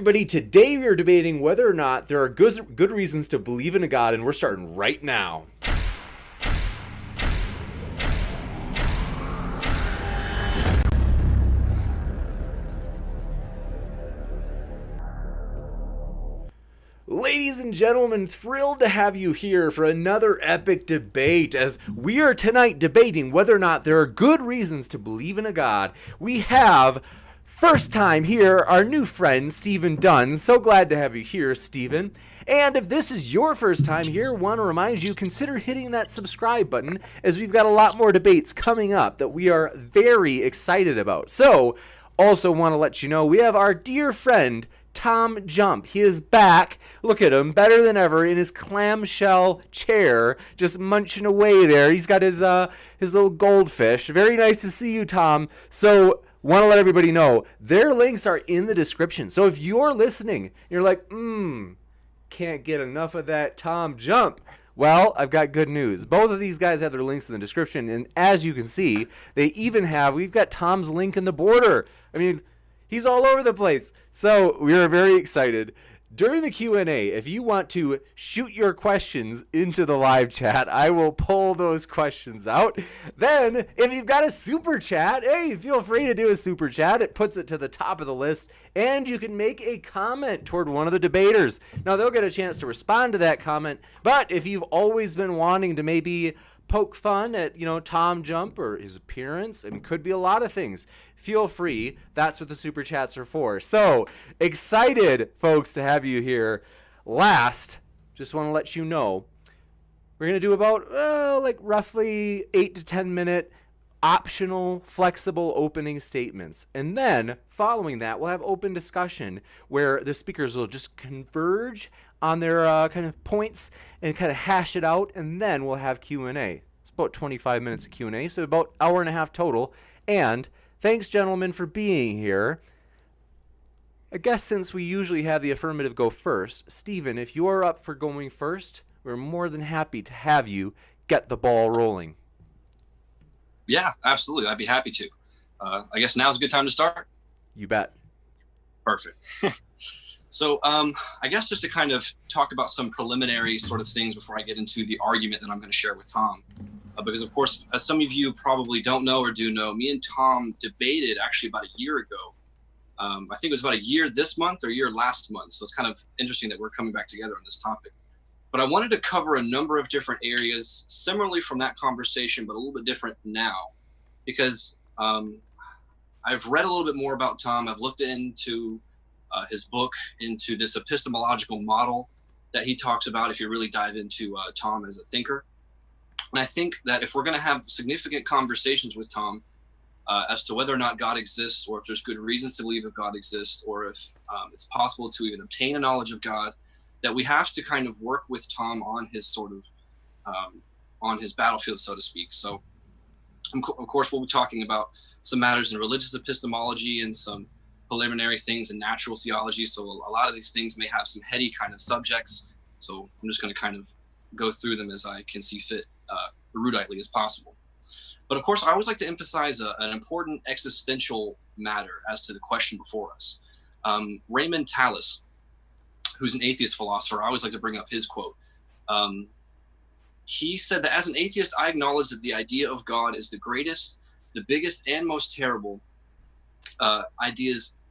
everybody. Today we are debating whether or not there are good reasons to believe in a God, and we're starting right now. Ladies and gentlemen, thrilled to have you here for another epic debate as we are tonight debating whether or not there are good reasons to believe in a God. We have, first time here, our new friend, Stephen Dunn. So glad to have you here, Stephen. And if this is your first time here, want to remind you, consider hitting that subscribe button as we've got a lot more debates coming up that we are very excited about. So, also want to let you know, we have our dear friend, TJump. He is back. Look at him, better than ever, in his clamshell chair, just munching away there. He's got his little goldfish. Very nice to see you, Tom. So, want to let everybody know, their links are in the description. So if you're listening, you're like, can't get enough of that TJump. Well, I've got good news. Both of these guys have their links in the description, and as you can see, we've got Tom's link in the border. I mean, he's all over the place. So we are very excited. During the Q&A, if you want to shoot your questions into the live chat, I will pull those questions out. Then, if you've got a super chat, hey, feel free to do a super chat. It puts it to the top of the list, and you can make a comment toward one of the debaters. Now, they'll get a chance to respond to that comment, but if you've always been wanting to maybe poke fun at, TJump or his appearance, it could be a lot of things. Feel free. That's what the super chats are for. So, excited, folks, to have you here. Last, just want to let you know, we're going to do about, roughly 8 to 10 minute optional, flexible opening statements. And then, following that, we'll have open discussion where the speakers will just converge on their kind of points and kind of hash it out, and then we'll have Q&A. It's about 25 minutes of Q&A, so about an hour and a half total. And thanks, gentlemen, for being here. I guess since we usually have the affirmative go first, Stephen, if you're up for going first, we're more than happy to have you get the ball rolling. Yeah, absolutely. I'd be happy to. I guess now's a good time to start. You bet. Perfect. So I guess just to kind of talk about some preliminary sort of things before I get into the argument that I'm going to share with Tom. Because, of course, as some of you probably don't know or do know, me and Tom debated actually about a year ago. I think it was about a year this month or a year last month. So it's kind of interesting that we're coming back together on this topic. But I wanted to cover a number of different areas, similarly from that conversation, but a little bit different now. Because I've read a little bit more about Tom. I've looked into his book, into this epistemological model that he talks about if you really dive into Tom as a thinker. And I think that if we're going to have significant conversations with Tom as to whether or not God exists, or if there's good reasons to believe that God exists, or if it's possible to even obtain a knowledge of God, that we have to kind of work with Tom on his sort of, on his battlefield, so to speak. So, of course, we'll be talking about some matters in religious epistemology and some preliminary things in natural theology. So a lot of these things may have some heady kind of subjects. So I'm just going to kind of go through them as I can see fit, eruditely as possible. But of course, I always like to emphasize an important existential matter as to the question before us. Raymond Tallis, who's an atheist philosopher, I always like to bring up his quote. He said that as an atheist, I acknowledge that the idea of God is the greatest, the biggest, and most terrible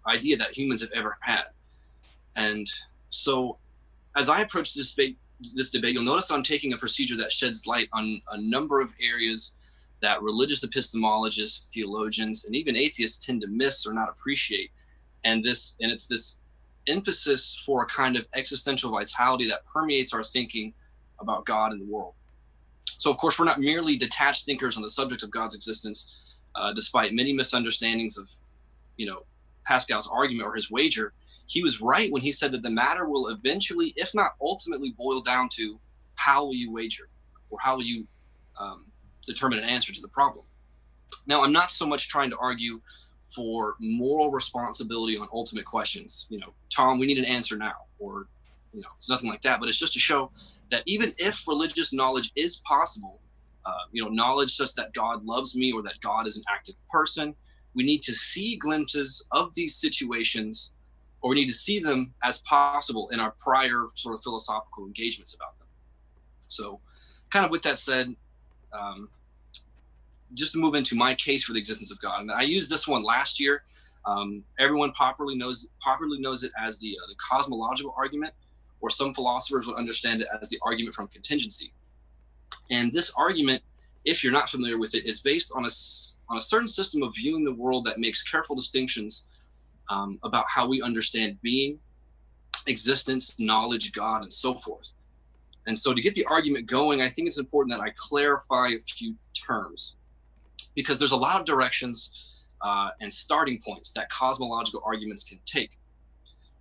idea that humans have ever had. And so as I approach this debate, you'll notice that I'm taking a procedure that sheds light on a number of areas that religious epistemologists, theologians, and even atheists tend to miss or not appreciate. And it's this emphasis for a kind of existential vitality that permeates our thinking about God and the world. So, of course, we're not merely detached thinkers on the subject of God's existence, despite many misunderstandings of, Pascal's argument or his wager. He was right when he said that the matter will eventually, if not ultimately, boil down to how will you wager, or how will you determine an answer to the problem. Now, I'm not so much trying to argue for moral responsibility on ultimate questions. Tom, we need an answer now, or it's nothing like that. But it's just to show that even if religious knowledge is possible, knowledge such that God loves me or that God is an active person, we need to see glimpses of these situations or we need to see them as possible in our prior sort of philosophical engagements about them. So kind of with that said, just to move into my case for the existence of God, and I used this one last year. Everyone popularly knows it as the cosmological argument, or some philosophers would understand it as the argument from contingency. And this argument, if you're not familiar with it, is based on a certain system of viewing the world that makes careful distinctions about how we understand being, existence, knowledge, God, and so forth. And so to get the argument going, I think it's important that I clarify a few terms, because there's a lot of directions and starting points that cosmological arguments can take.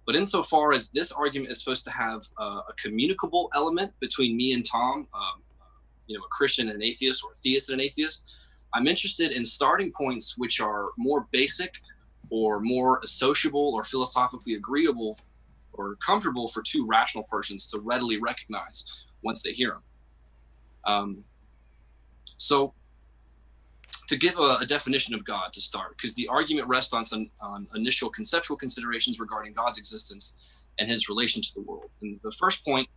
But insofar as this argument is supposed to have a communicable element between me and Tom, a Christian and an atheist, or a theist and an atheist, I'm interested in starting points which are more basic or more associable or philosophically agreeable or comfortable for two rational persons to readily recognize once they hear them. So to give a definition of God to start, because the argument rests on initial conceptual considerations regarding God's existence and his relation to the world. And the first point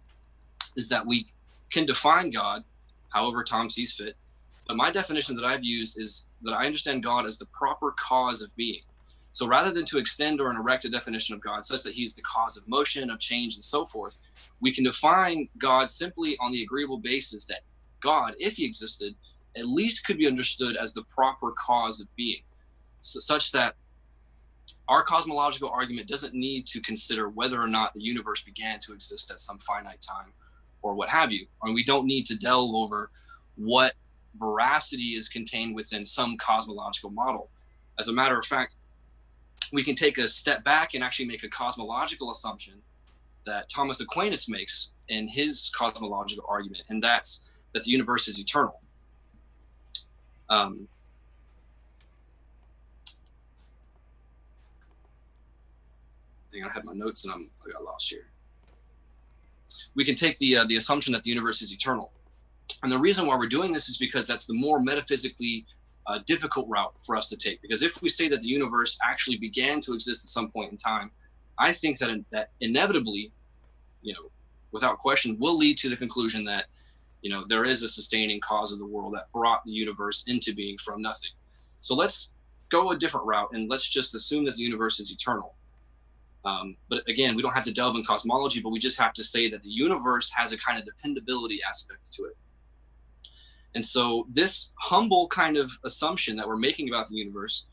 is that we can define God however Tom sees fit. But my definition that I've used is that I understand God as the proper cause of being. So rather than to extend or erect a definition of God such that he's the cause of motion, of change, and so forth, we can define God simply on the agreeable basis that God, if he existed, at least could be understood as the proper cause of being, such that our cosmological argument doesn't need to consider whether or not the universe began to exist at some finite time or what have you. And we don't need to delve over what veracity is contained within some cosmological model. As a matter of fact, we can take a step back and actually make a cosmological assumption that Thomas Aquinas makes in his cosmological argument, and that's that the universe is eternal. I think I had my notes and I got lost here. We can take the assumption that the universe is eternal. And the reason why we're doing this is because that's the more metaphysically difficult route for us to take. Because if we say that the universe actually began to exist at some point in time, I think that inevitably, without question, will lead to the conclusion that, there is a sustaining cause of the world that brought the universe into being from nothing. So let's go a different route and let's just assume that the universe is eternal. But again, we don't have to delve in cosmology, but we just have to say that the universe has a kind of dependability aspect to it. And so this humble kind of assumption that we're making about the universe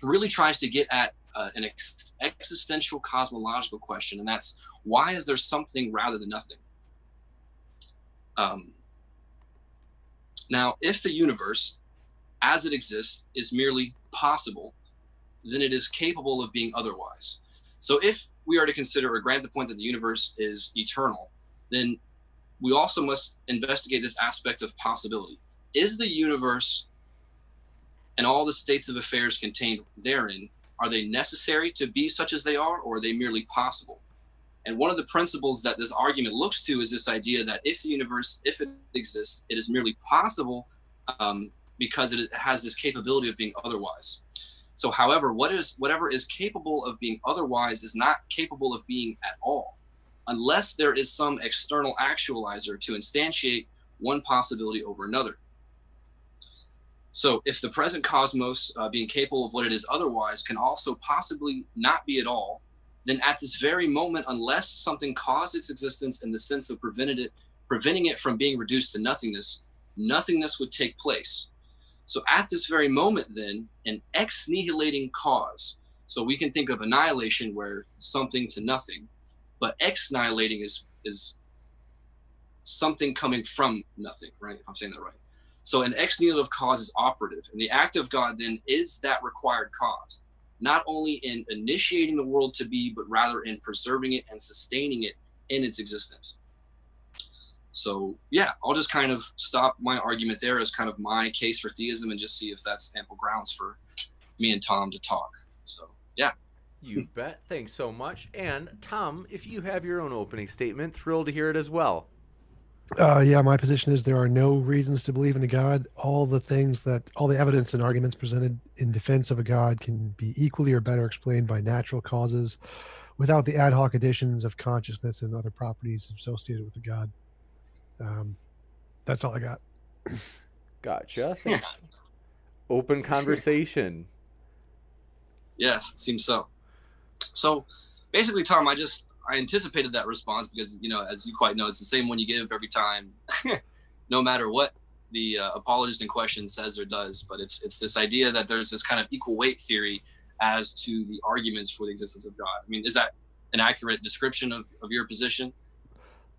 really tries to get at an existential cosmological question, and that's, why is there something rather than nothing? Now, if the universe, as it exists, is merely possible, then it is capable of being otherwise. So if we are to consider or grant the point that the universe is eternal, then we also must investigate this aspect of possibility. Is the universe and all the states of affairs contained therein, are they necessary to be such as they are, or are they merely possible? And one of the principles that this argument looks to is this idea that if the universe, if it exists, it is merely possible because it has this capability of being otherwise. So however, whatever is capable of being otherwise is not capable of being at all, unless there is some external actualizer to instantiate one possibility over another. So if the present cosmos, being capable of what it is otherwise, can also possibly not be at all, then at this very moment, unless something caused its existence in the sense of preventing it from being reduced to nothingness, nothingness would take place. So at this very moment, then, an ex-nihiliting cause. So we can think of annihilation where something to nothing, but ex-nihilating is something coming from nothing, right? If I'm saying that right. So an ex-nihilative cause is operative, and the act of God then is that required cause, not only in initiating the world to be, but rather in preserving it and sustaining it in its existence. So yeah, I'll just kind of stop my argument there as kind of my case for theism and just see if that's ample grounds for me and Tom to talk. So yeah. You bet. Thanks so much. And Tom, if you have your own opening statement, thrilled to hear it as well. Yeah, my position is there are no reasons to believe in a God. All the evidence and arguments presented in defense of a God can be equally or better explained by natural causes without the ad hoc additions of consciousness and other properties associated with a God. Um, that's all I got. Gotcha. Yeah. Thanks. Open conversation. Yes, it seems so. So basically, Tom, I anticipated that response because, as you quite know, it's the same one you give every time, no matter what the apologist in question says or does. But it's this idea that there's this kind of equal weight theory as to the arguments for the existence of God. I mean, is that an accurate description of your position?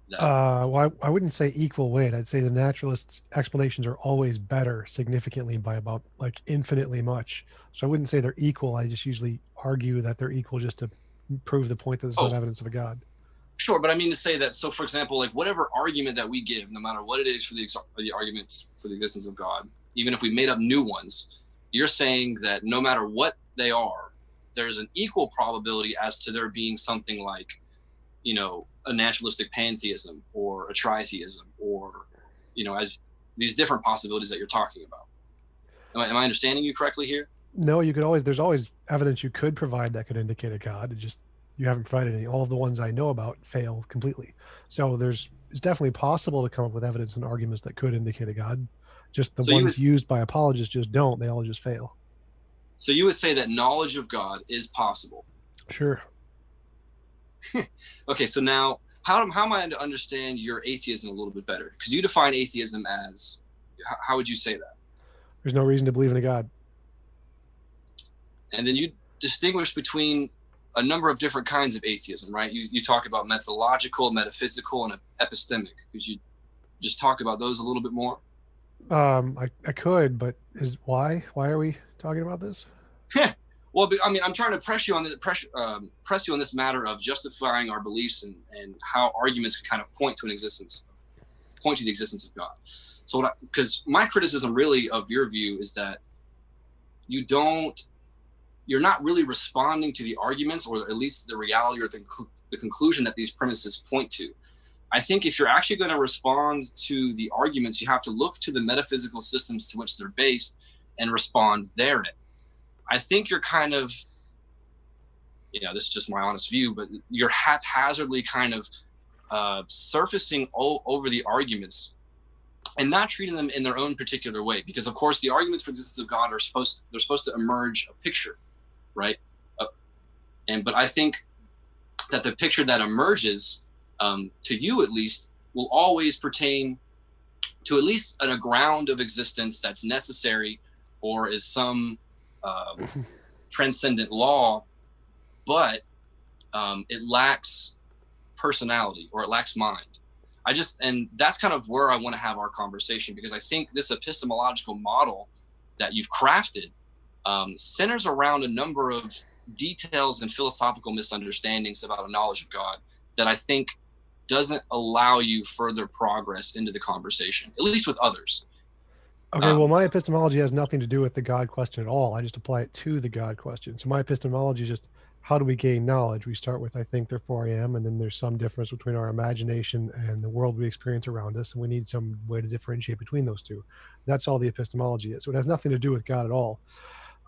That Well, I wouldn't say equal weight. I'd say the naturalists' explanations are always better, significantly by about like infinitely much. So I wouldn't say they're equal. I just usually argue that they're equal just to prove the point that there's not oh, evidence of a God. sure, but I mean to say that. So, for example, like whatever argument that we give, no matter what it is for the arguments for the existence of God, even if we made up new ones, you're saying that no matter what they are, there's an equal probability as to there being something like, a naturalistic pantheism or a tritheism, or, as these different possibilities that you're talking about. Am I understanding you correctly here? No, there's always evidence you could provide that could indicate a God. It just, you haven't provided any. All of the ones I know about fail completely. So it's definitely possible to come up with evidence and arguments that could indicate a God. Just the So you ones would, used by apologists just don't. They all just fail. so you would say that knowledge of God is possible. Sure. Okay, so now how am I to understand your atheism a little bit better? Because you define atheism as, how would you say that? There's no reason to believe in a God. And then you distinguish between a number of different kinds of atheism, right? You talk about methodological, metaphysical, and epistemic. Could you just talk about those a little bit more? I could, but why? Why are we talking about this? Well, I mean, I'm trying to press you on this matter of justifying our beliefs and how arguments can kind of point to the existence of God. So, because my criticism really of your view is that you're not really responding to the arguments, or at least the reality or the conclusion that these premises point to. I think if you're actually going to respond to the arguments, you have to look to the metaphysical systems to which they're based and respond therein. I think you're kind of, this is just my honest view, but you're haphazardly kind of surfacing over the arguments and not treating them in their own particular way. Because of course, the arguments for the existence of God they're supposed to emerge a picture, right? But I think that the picture that emerges, to you at least, will always pertain to at least a ground of existence that's necessary, or is some transcendent law, but it lacks personality, or it lacks mind. And that's kind of where I want to have our conversation, because I think this epistemological model that you've crafted centers around a number of details and philosophical misunderstandings about a knowledge of God that I think doesn't allow you further progress into the conversation, at least with others. Okay, well, my epistemology has nothing to do with the God question at all. I just apply it to the God question. So my epistemology is just, how do we gain knowledge? We start with, I think, therefore I am, and then there's some difference between our imagination and the world we experience around us, and we need some way to differentiate between those two. That's all the epistemology is. So it has nothing to do with God at all.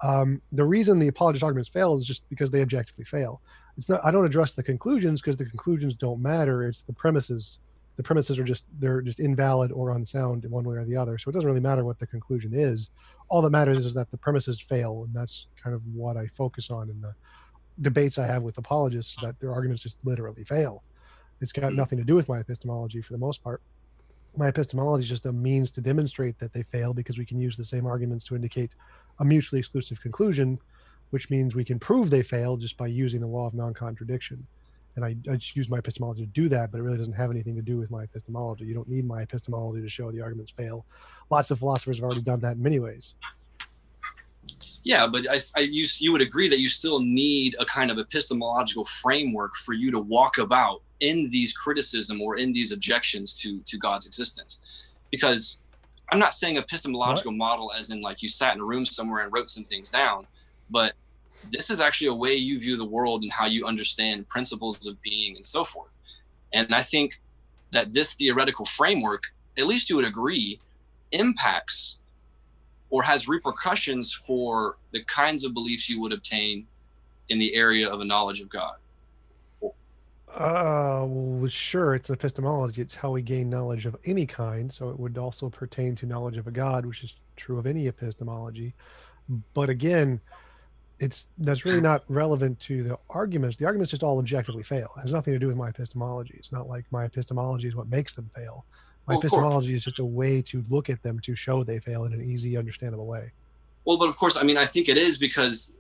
The reason the apologist arguments fail is just because they objectively fail. It's not. I don't address the conclusions because the conclusions don't matter. It's the premises. The premises they're just invalid or unsound in one way or the other. So it doesn't really matter what the conclusion is. All that matters is that the premises fail, and that's kind of what I focus on in the debates I have with apologists, that their arguments just literally fail. It's got nothing to do with my epistemology for the most part. My epistemology is just a means to demonstrate that they fail, because we can use the same arguments to indicate a mutually exclusive conclusion, which means we can prove they fail just by using the law of non-contradiction. And I just use my epistemology to do that, but it really doesn't have anything to do with my epistemology. You don't need my epistemology to show the arguments fail. Lots of philosophers have already done that in many ways. Yeah, but you would agree that you still need a kind of epistemological framework for you to walk about in these criticism or in these objections to God's existence. Because I'm not saying epistemological model as in like you sat in a room somewhere and wrote some things down, but this is actually a way you view the world and how you understand principles of being and so forth. And I think that this theoretical framework, at least you would agree, impacts or has repercussions for the kinds of beliefs you would obtain in the area of a knowledge of God. Well, sure, it's epistemology. It's how we gain knowledge of any kind. So it would also pertain to knowledge of a God, which is true of any epistemology. But again, that's really not relevant to the arguments. The arguments just all objectively fail. It has nothing to do with my epistemology. It's not like my epistemology is what makes them fail. My epistemology is just a way to look at them to show they fail in an easy, understandable way. Well, but of course, I mean, I think it is because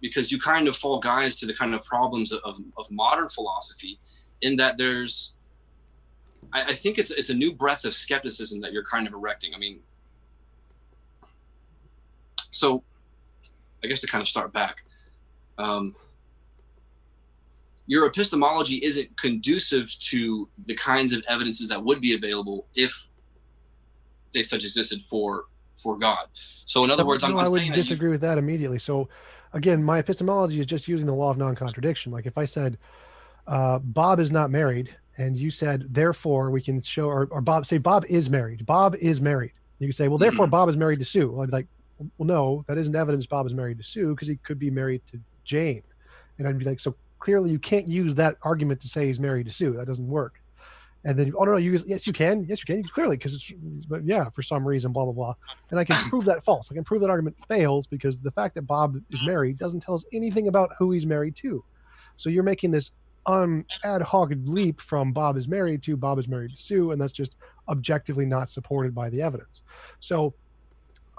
you kind of fall guys to the kind of problems of modern philosophy, in that I think it's a new breadth of skepticism that you're kind of erecting. I mean, so I guess to kind of start back, your epistemology isn't conducive to the kinds of evidences that would be available if they such existed for God. So in other words, I'm I would saying disagree with that immediately. So again, my epistemology is just using the law of non-contradiction. Like if I said, Bob is not married, and you said, therefore we can show, or Bob is married. Bob is married. You can say, well, therefore Bob is married to Sue. I'd be like, well, no, that isn't evidence Bob is married to Sue, because he could be married to Jane. And I'd be like, so clearly you can't use that argument to say he's married to Sue. That doesn't work. And then, oh no, yes you can, clearly, because it's, but yeah, for some reason, blah blah blah. And I can prove that false. I can prove that argument fails, because the fact that Bob is married doesn't tell us anything about who he's married to. So you're making this ad hoc leap from Bob is married to Bob is married to Sue, and that's just objectively not supported by the evidence. So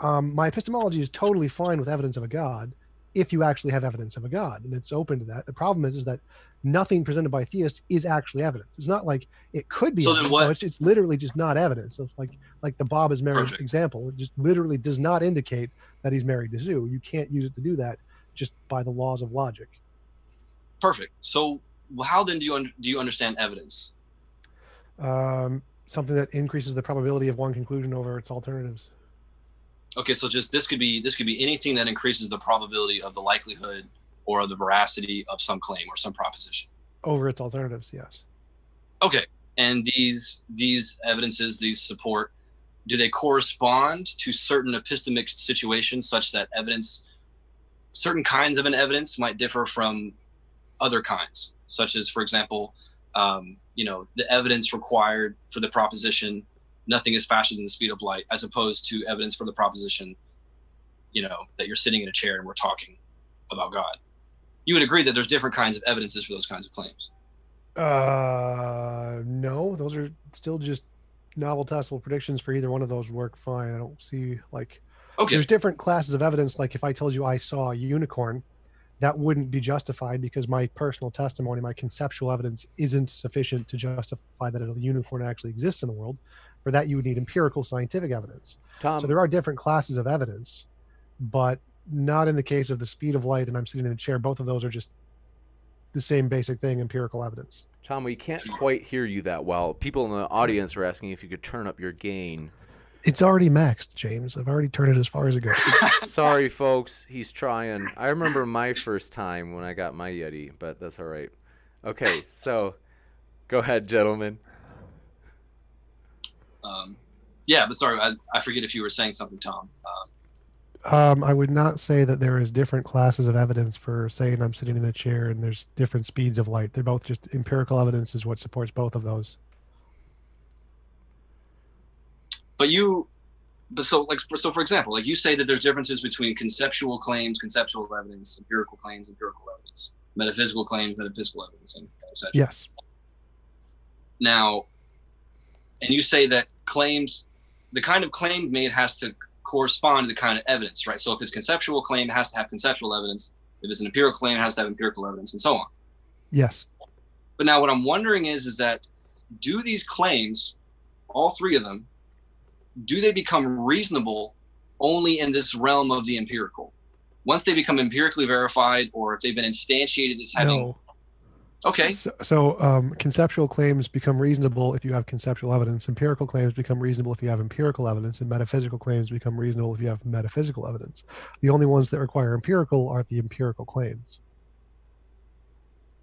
my epistemology is totally fine with evidence of a God, if you actually have evidence of a God, and it's open to that. The problem is that nothing presented by theists is actually evidence. It's not like it could be. So evidence. then what? No, it's literally just not evidence. It's like the Bob is married example. It just literally does not indicate that he's married to Sue. You can't use it to do that just by the laws of logic. Perfect. So how then do you understand evidence? Something that increases the probability of one conclusion over its alternatives. Okay, so just this could be anything that increases the probability of the likelihood or of the veracity of some claim or some proposition over its alternatives. Yes. Okay. And these evidences, these support, do they correspond to certain epistemic situations, such that certain kinds of an evidence might differ from other kinds, such as, for example, the evidence required for the proposition nothing is faster than the speed of light, as opposed to evidence for the proposition, that you're sitting in a chair and we're talking about God. You would agree that there's different kinds of evidences for those kinds of claims? No, those are still just novel testable predictions. For either one of those work fine. I don't see there's different classes of evidence. Like if I told you I saw a unicorn, that wouldn't be justified, because my personal testimony, my conceptual evidence, isn't sufficient to justify that a unicorn actually exists in the world. For that, you would need empirical scientific evidence. Tom, so there are different classes of evidence, but not in the case of the speed of light and I'm sitting in a chair. Both of those are just the same basic thing, empirical evidence. Tom, we can't quite hear you that well. People in the audience are asking if you could turn up your gain. It's already maxed, James. I've already turned it as far as it goes. Sorry, folks. He's trying. I remember my first time when I got my Yeti, but that's all right. Okay, so go ahead, gentlemen. But sorry, I forget if you were saying something, Tom. I would not say that there is different classes of evidence for saying I'm sitting in a chair and there's different speeds of light. They're both just empirical evidence is what supports both of those. So for example, like you say that there's differences between conceptual claims, conceptual evidence, empirical claims, empirical evidence, metaphysical claims, metaphysical evidence, and etc. Yes. Now, and you say that the kind of claim made has to correspond to the kind of evidence, right? So if it's conceptual claim, it has to have conceptual evidence. If it's an empirical claim, it has to have empirical evidence, and so on. Yes. But now what I'm wondering is that do these claims, all three of them, do they become reasonable only in this realm of the empirical? Once they become empirically verified, or if they've been instantiated as having... No. Okay. So conceptual claims become reasonable if you have conceptual evidence. Empirical claims become reasonable if you have empirical evidence, and metaphysical claims become reasonable if you have metaphysical evidence. The only ones that require empirical are the empirical claims.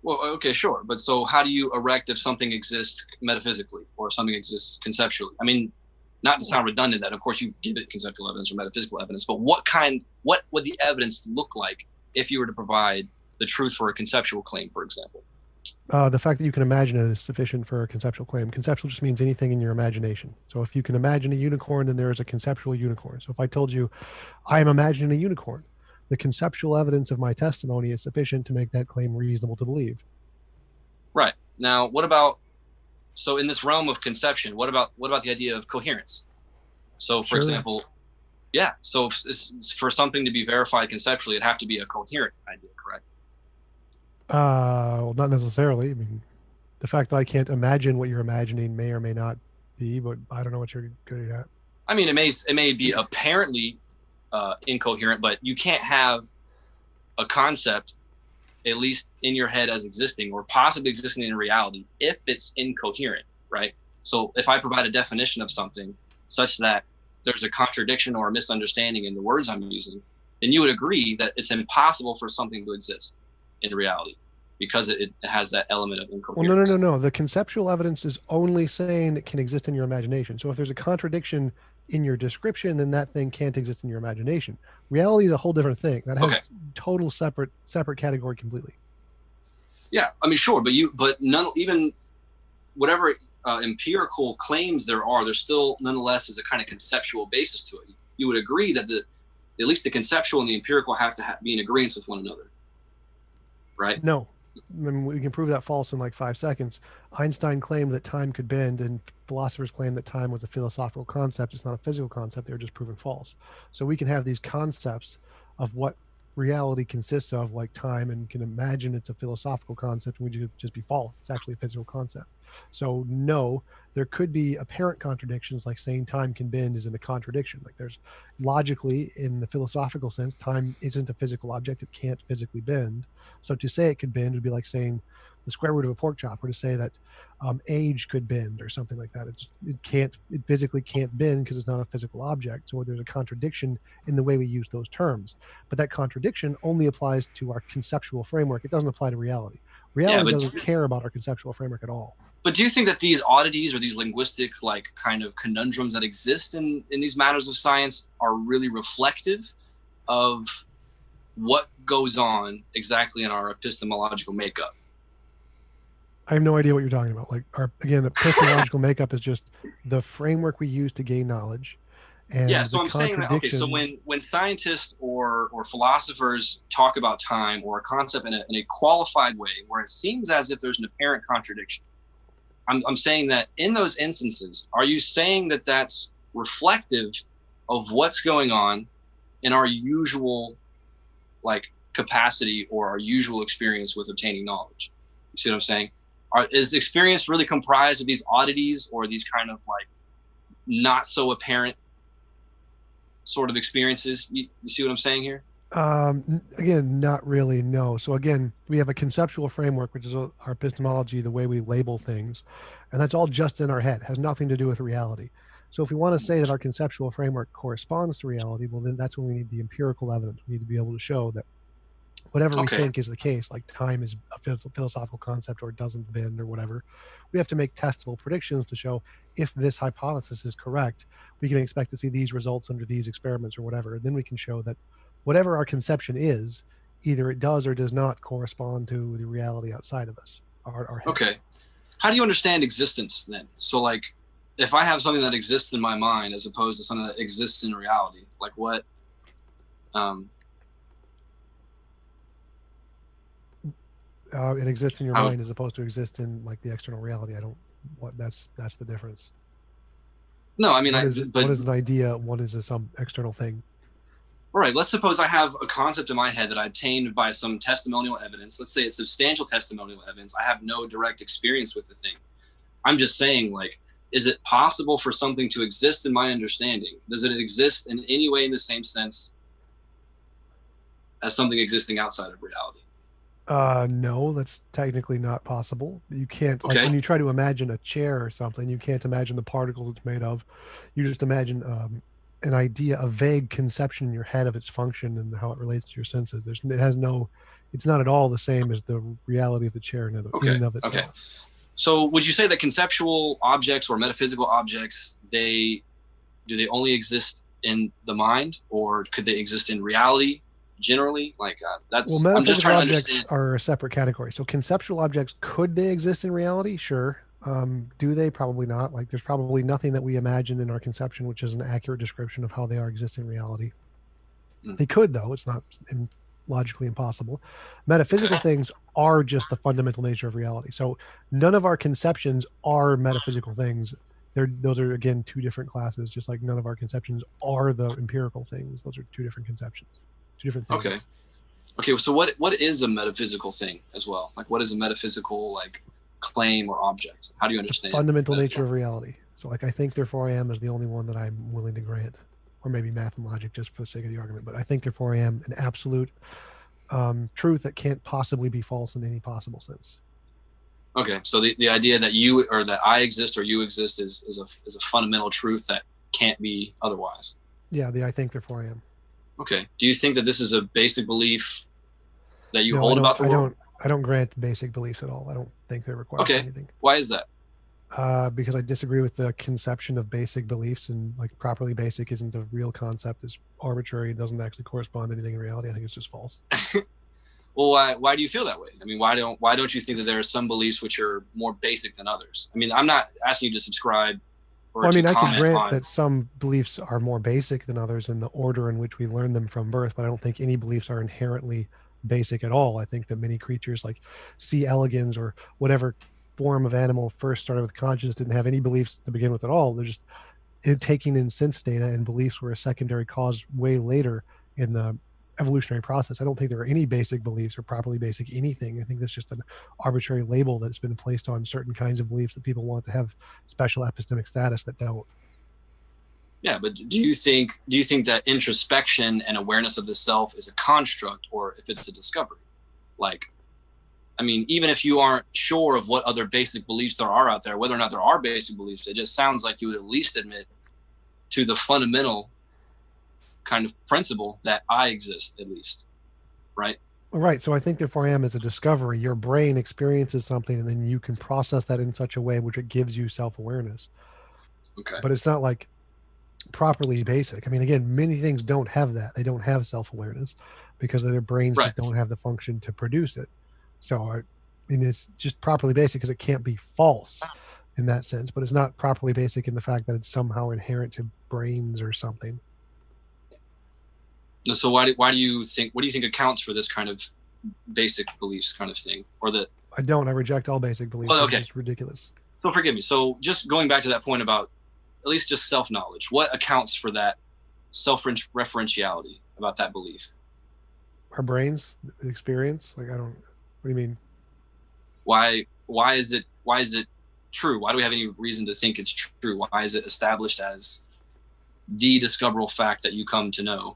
Well, okay, sure. But so how do you erect if something exists metaphysically or something exists conceptually? I mean, not to sound redundant, that of course you give it conceptual evidence or metaphysical evidence, but what would the evidence look like if you were to provide the truth for a conceptual claim, for example? The fact that you can imagine it is sufficient for a conceptual claim. Conceptual just means anything in your imagination. So if you can imagine a unicorn, then there is a conceptual unicorn. So if I told you I am imagining a unicorn, the conceptual evidence of my testimony is sufficient to make that claim reasonable to believe. Right. Now, what about, so in this realm of conception, what about the idea of coherence? So for example, yeah, so for something to be verified conceptually, it'd have to be a coherent idea, correct? Well, not necessarily. I mean, the fact that I can't imagine what you're imagining may or may not be, but I don't know what you're good at. I mean, it may be apparently incoherent, but you can't have a concept, at least in your head, as existing or possibly existing in reality if it's incoherent, right? So if I provide a definition of something such that there's a contradiction or a misunderstanding in the words I'm using, then you would agree that it's impossible for something to exist in reality because it has that element of incoherence. Well, no. The conceptual evidence is only saying it can exist in your imagination. So if there's a contradiction in your description, then that thing can't exist in your imagination. Reality is a whole different thing. That has total separate category completely. Yeah, I mean, sure, but none, even whatever empirical claims there still nonetheless is a kind of conceptual basis to it. You would agree that at least the conceptual and the empirical have to be in agreement with one another, right? No. I mean, we can prove that false in like 5 seconds. Einstein claimed that time could bend, and philosophers claim that time was a philosophical concept. It's not a physical concept. They were just proven false. So we can have these concepts of what reality consists of, like time, and can imagine it's a philosophical concept, and we just be false. It's actually a physical concept. So no, there could be apparent contradictions, like saying time can bend isn't a contradiction. Like there's logically, in the philosophical sense, time isn't a physical object. It can't physically bend. So to say it could bend would be like saying the square root of a pork chop, or to say that age could bend or something like that. It physically can't bend because it's not a physical object. So there's a contradiction in the way we use those terms. But that contradiction only applies to our conceptual framework. It doesn't apply to reality. Reality doesn't care about our conceptual framework at all. But do you think that these oddities or these linguistic like kind of conundrums that exist in these matters of science are really reflective of what goes on exactly in our epistemological makeup? I have no idea what you're talking about. Like, again, epistemological makeup is just the framework we use to gain knowledge. And yeah, so I'm saying that, okay, so when scientists or philosophers talk about time or a concept in a qualified way, where it seems as if there's an apparent contradiction, I'm saying that in those instances, are you saying that that's reflective of what's going on in our usual like capacity or our usual experience with obtaining knowledge? You see what I'm saying? Is experience really comprised of these oddities or these kind of like not so apparent sort of experiences? You see what I'm saying here? Again, not really, no. So again, we have a conceptual framework, which is our epistemology, the way we label things, and that's all just in our head, has nothing to do with reality. So if we want to say that our conceptual framework corresponds to reality, well, then that's when we need the empirical evidence. We need to be able to show that whatever we think is the case, like time is a philosophical concept or it doesn't bend or whatever, we have to make testable predictions to show if this hypothesis is correct, we can expect to see these results under these experiments or whatever. And then we can show that whatever our conception is, either it does or does not correspond to the reality outside of us. Our head. Okay. How do you understand existence then? So like, if I have something that exists in my mind as opposed to something that exists in reality, like what? It exists in your mind as opposed to exist in like the external reality. That's the difference. No, I mean, what is an idea? What is some external thing? All right, let's suppose I have a concept in my head that I obtained by some testimonial evidence. Let's say it's substantial testimonial evidence. I have no direct experience with the thing. I'm just saying, like, is it possible for something to exist in my understanding? Does it exist in any way in the same sense as something existing outside of reality? No, that's technically not possible. You can't, like when you try to imagine a chair or something, you can't imagine the particles it's made of. You just imagine an idea, a vague conception in your head of its function and how it relates to your senses. It's not at all the same as the reality of the chair in and of itself. Okay. So would you say that conceptual objects or metaphysical objects, do they only exist in the mind, or could they exist in reality generally? I'm just trying to understand. Are a separate category. So conceptual objects, could they exist in reality? Sure. Do they? Probably not. Like, there's probably nothing that we imagine in our conception which is an accurate description of how they exist in reality. They could, though. It's not logically impossible. Metaphysical things are just the fundamental nature of reality. So none of our conceptions are metaphysical things. Those are, again, two different classes, just like none of our conceptions are the empirical things. Those are two different conceptions, two different things. Okay. So what is a metaphysical thing as well? Like, what is a metaphysical claim or object? How do you understand the fundamental nature of reality? So I think therefore I am is the only one that I'm willing to grant, or maybe math and logic just for the sake of the argument. But I think therefore I am an absolute truth that can't possibly be false in any possible sense. Okay, so the idea that you, or that I exist or you exist is a fundamental truth that can't be otherwise. Yeah, I think therefore I am. Okay. Do you think that this is a basic belief that you hold about the world? I don't grant basic beliefs at all. I don't think they're required for anything. Why is that? Because I disagree with the conception of basic beliefs, and properly basic isn't a real concept. It's arbitrary. It doesn't actually correspond to anything in reality. I think it's just false. Well, why do you feel that way? I mean, why don't you think that there are some beliefs which are more basic than others? I mean, I'm not asking you to subscribe or to comment on. I can grant that some beliefs are more basic than others in the order in which we learn them from birth, but I don't think any beliefs are inherently basic at all. I think that many creatures like C. elegans or whatever form of animal first started with consciousness didn't have any beliefs to begin with at all. They're just taking in sense data, and beliefs were a secondary cause way later in the evolutionary process. I don't think there are any basic beliefs or properly basic anything. I think that's just an arbitrary label that's been placed on certain kinds of beliefs that people want to have special epistemic status that don't. Yeah, but do you think that introspection and awareness of the self is a construct, or if it's a discovery? I mean, even if you aren't sure of what other basic beliefs there are out there, whether or not there are basic beliefs, it just sounds like you would at least admit to the fundamental kind of principle that I exist, at least, right? Right. So I think therefore I am is a discovery. Your brain experiences something, and then you can process that in such a way which it gives you self-awareness. Okay. But it's not properly basic. I mean, again, many things don't have that. They don't have self-awareness because their brains just don't have the function to produce it. So it's just properly basic because it can't be false in that sense, but it's not properly basic in the fact that it's somehow inherent to brains or something. So why do you think, what do you think accounts for this kind of basic beliefs kind of thing? Or that I reject all basic beliefs. Oh, okay. It's ridiculous. So forgive me. So just going back to that point about at least just self-knowledge, what accounts for that self-referentiality about that belief? Our brains, the experience. What do you mean? Why is it true? Why do we have any reason to think it's true? Why is it established as the discoverable fact that you come to know?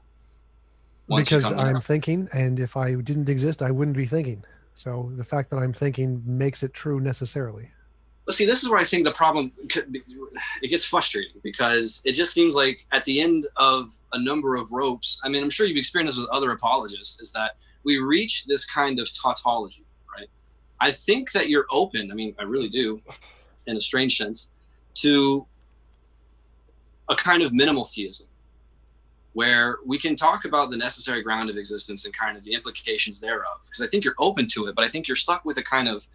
Because I'm thinking, and if I didn't exist, I wouldn't be thinking. So the fact that I'm thinking makes it true necessarily. Well, see, this is where I think the problem, it gets frustrating, because it just seems like at the end of a number of ropes, I mean, I'm sure you've experienced this with other apologists, is that we reach this kind of tautology, right? I think that you're open, I mean, I really do, in a strange sense, to a kind of minimal theism, where we can talk about the necessary ground of existence and kind of the implications thereof, because I think you're open to it, but I think you're stuck with a kind of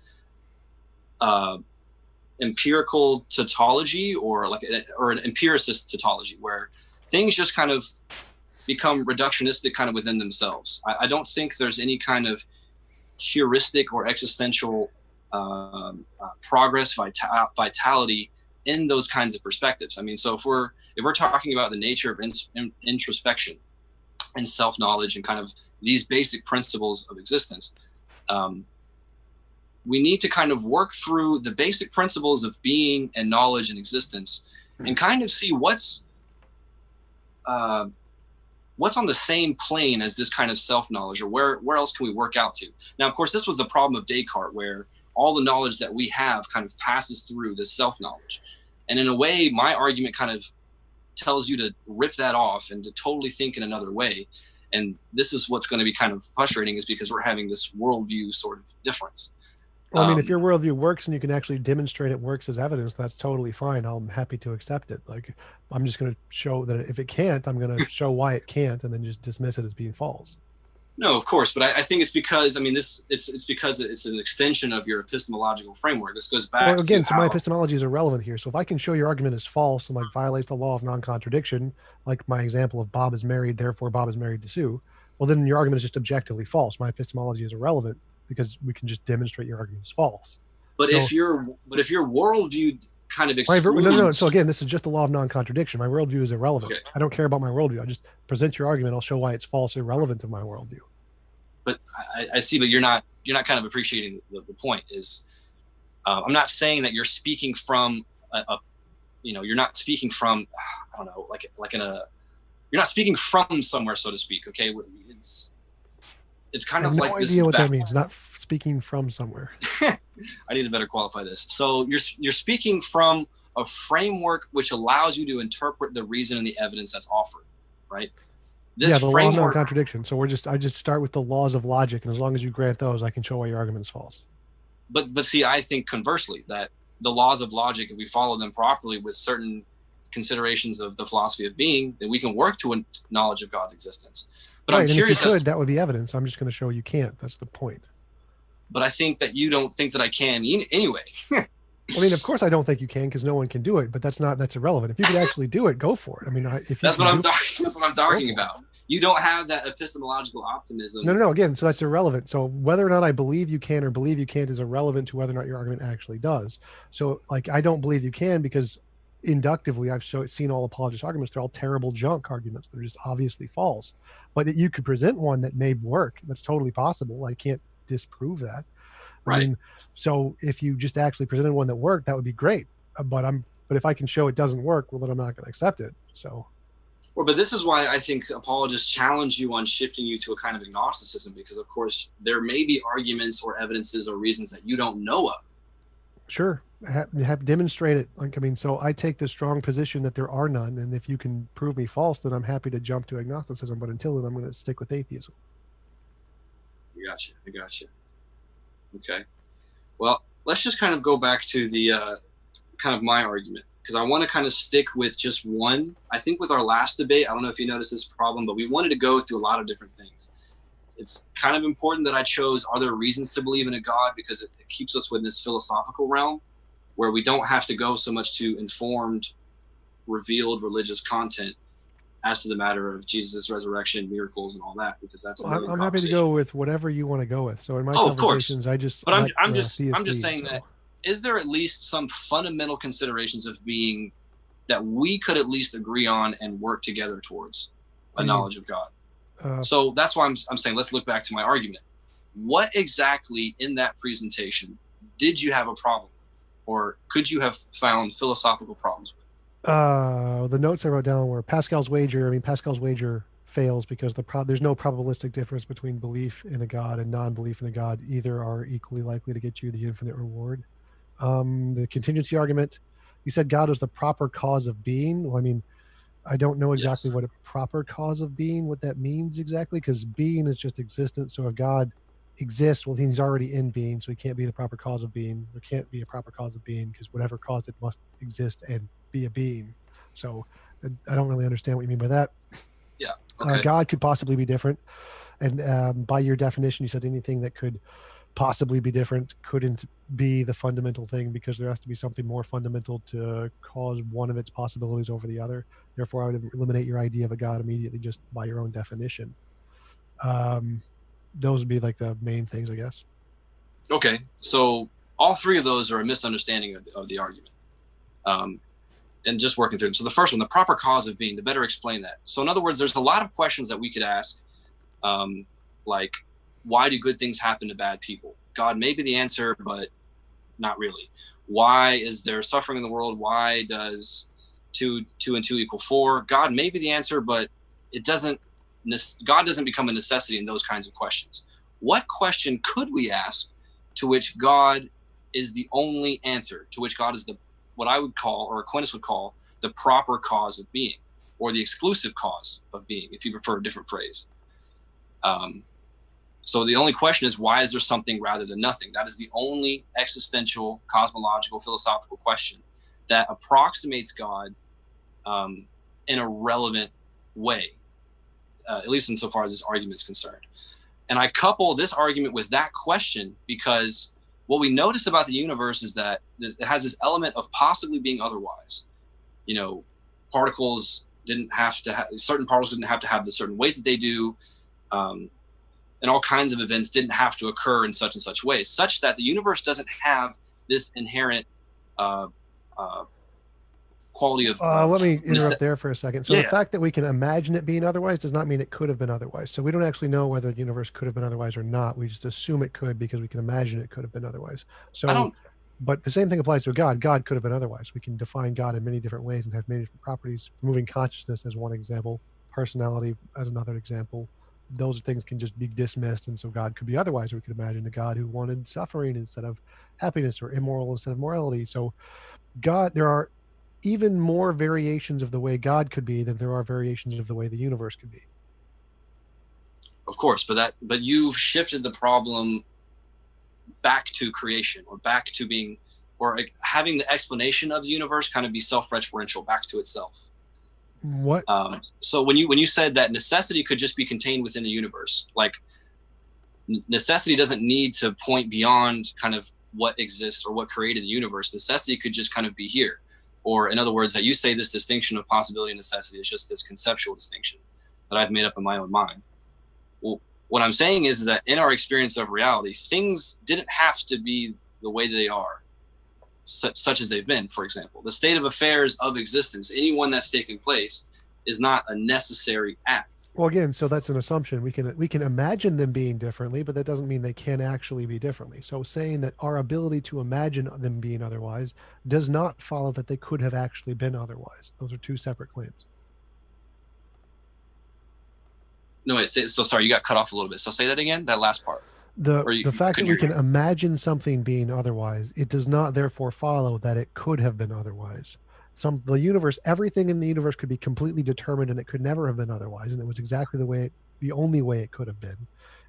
empirical tautology, or an empiricist tautology, where things just kind of become reductionistic kind of within themselves. I don't think there's any kind of heuristic or existential progress, vitality in those kinds of perspectives. I mean, so if we're talking about the nature of introspection and self-knowledge and kind of these basic principles of existence, we need to kind of work through the basic principles of being and knowledge and existence and kind of see what's on the same plane as this kind of self-knowledge, or where else can we work out to? Now, of course, this was the problem of Descartes, where all the knowledge that we have kind of passes through this self-knowledge. And in a way, my argument kind of tells you to rip that off and to totally think in another way. And this is what's going to be kind of frustrating, is because we're having this worldview sort of difference. Well, I mean, if your worldview works and you can actually demonstrate it works as evidence, that's totally fine. I'm happy to accept it. Like, I'm just going to show that if it can't, I'm going to show why it can't, and then just dismiss it as being false. No, of course, but I think it's because, I mean, it's because it's an extension of your epistemological framework. This goes back again, to so my epistemology is irrelevant here. So if I can show your argument is false and like violates the law of non-contradiction, like my example of Bob is married, therefore Bob is married to Sue, well, then your argument is just objectively false. My epistemology is irrelevant because we can just demonstrate your argument is false. But if your worldview kind of excludes... No. So again, this is just the law of non-contradiction. My worldview is irrelevant. Okay. I don't care about my worldview. I just present your argument. I'll show why it's false, irrelevant to my worldview. But I see, but you're not kind of appreciating the point is, I'm not saying that you're speaking from you're not speaking from, I don't know, you're not speaking from somewhere, so to speak. Okay. It's kind of like this. I have no idea what that means. Not speaking from somewhere. I need to better qualify this. So you're speaking from a framework which allows you to interpret the reason and the evidence that's offered, right? The law of non-contradiction. So I just start with the laws of logic, and as long as you grant those, I can show why your argument is false. But see, I think conversely that the laws of logic, if we follow them properly with certain considerations of the philosophy of being, then we can work to a knowledge of God's existence. But I'm curious. If you could, that would be evidence. I'm just going to show you can't. That's the point. But I think that you don't think that I can anyway. I mean, of course I don't think you can, because no one can do it, but that's irrelevant. If you could actually do it, go for it. I mean, that's what I'm talking about. You don't have that epistemological optimism. No. Again, so that's irrelevant. So whether or not I believe you can or believe you can't is irrelevant to whether or not your argument actually does. So like, I don't believe you can because inductively I've seen all apologist arguments. They're all terrible junk arguments. They're just obviously false. But you could present one that may work. That's totally possible. I can't disprove that. Right. I mean, so if you just actually presented one that worked, that would be great. But if I can show it doesn't work, well, then I'm not going to accept it. So. Well, but this is why I think apologists challenge you on shifting you to a kind of agnosticism, because of course there may be arguments or evidences or reasons that you don't know of. Sure. Have demonstrate it. Like, I mean, so I take the strong position that there are none. And if you can prove me false, then I'm happy to jump to agnosticism. But until then, I'm going to stick with atheism. I got you. Okay. Well, let's just kind of go back to the kind of my argument, because I want to kind of stick with just one. I think with our last debate, I don't know if you noticed this problem, but we wanted to go through a lot of different things. It's kind of important that I chose, are there reasons to believe in a God? Because it keeps us within this philosophical realm where we don't have to go so much to informed, revealed religious content as to the matter of Jesus' resurrection, miracles, and all that, because that's. I'm happy to go with whatever you want to go with. So in my conversations, of course. I'm just saying that. Is there at least some fundamental considerations of being that we could at least agree on and work together towards a knowledge of God? So that's why I'm saying let's look back to my argument. What exactly in that presentation did you have a problem with, or could you have found philosophical problems with? The notes I wrote down were Pascal's wager. I mean, Pascal's wager fails because there's no probabilistic difference between belief in a God and non-belief in a God. Either are equally likely to get you the infinite reward. The contingency argument, you said God was the proper cause of being. Well, I mean, I don't know exactly what a proper cause of being, what that means exactly, because being is just existence. So if God exists, well, he's already in being, so he can't be the proper cause of being. There can't be a proper cause of being because whatever caused it must exist and be a being. So I don't really understand what you mean by that. Yeah. Okay. God could possibly be different. And by your definition, you said anything that could possibly be different couldn't be the fundamental thing, because there has to be something more fundamental to cause one of its possibilities over the other. Therefore, I would eliminate your idea of a God immediately just by your own definition. Those would be like the main things, I guess. Okay. So all three of those are a misunderstanding of the argument. And just working through them. So the first one, the proper cause of being, to better explain that. So in other words, there's a lot of questions that we could ask, like, why do good things happen to bad people? God may be the answer, but not really. Why is there suffering in the world? Why does 2 and 2 equal 4? God may be the answer, but God doesn't become a necessity in those kinds of questions. What question could we ask to which God is the only answer, to which God is what I would call, or Aquinas would call, the proper cause of being? or the exclusive cause of being, if you prefer a different phrase. So the only question is, why is there something rather than nothing? That is the only existential, cosmological, philosophical question that approximates God in a relevant way, at least insofar as this argument is concerned. And I couple this argument with that question because what we notice about the universe is that it has this element of possibly being otherwise. You know, particles didn't have to have, certain particles didn't have to have the certain weight that they do. And all kinds of events didn't have to occur in such and such ways, such that the universe doesn't have this inherent quality of. Let me interrupt there for a second. So Yeah. the fact that we can imagine it being otherwise does not mean it could have been otherwise. So we don't actually know whether the universe could have been otherwise or not. We just assume it could because we can imagine it could have been otherwise. So, but the same thing applies to God. God could have been otherwise. We can define God in many different ways and have many different properties. Moving consciousness as one example, personality as another example. Those things can just be dismissed, and so God could be otherwise. Or we could imagine a God who wanted suffering instead of happiness, or immoral instead of morality. So God, there are even more variations of the way God could be than there are variations of the way the universe could be. Of course, but you've shifted the problem back to creation, or back to being, or having the explanation of the universe kind of be self-referential back to itself. What? So when you said that necessity could just be contained within the universe, like necessity doesn't need to point beyond kind of what exists or what created the universe. Necessity could just kind of be here. Or in other words, that you say this distinction of possibility and necessity is just this conceptual distinction that I've made up in my own mind. Well, what I'm saying is that in our experience of reality, things didn't have to be the way they are, such as they've been. For example, the state of affairs of existence, any one that's taken place, is not a necessary act. Well, again, so that's an assumption. We can imagine them being differently, but that doesn't mean they can actually be differently. So saying that our ability to imagine them being otherwise does not follow that they could have actually been otherwise. Those are two separate claims. No, wait, so sorry, you got cut off a little bit. So say that again, that last part. The fact that we can imagine something being otherwise, it does not therefore follow that it could have been otherwise. The universe, everything in the universe could be completely determined, and it could never have been otherwise, and it was exactly the only way it could have been.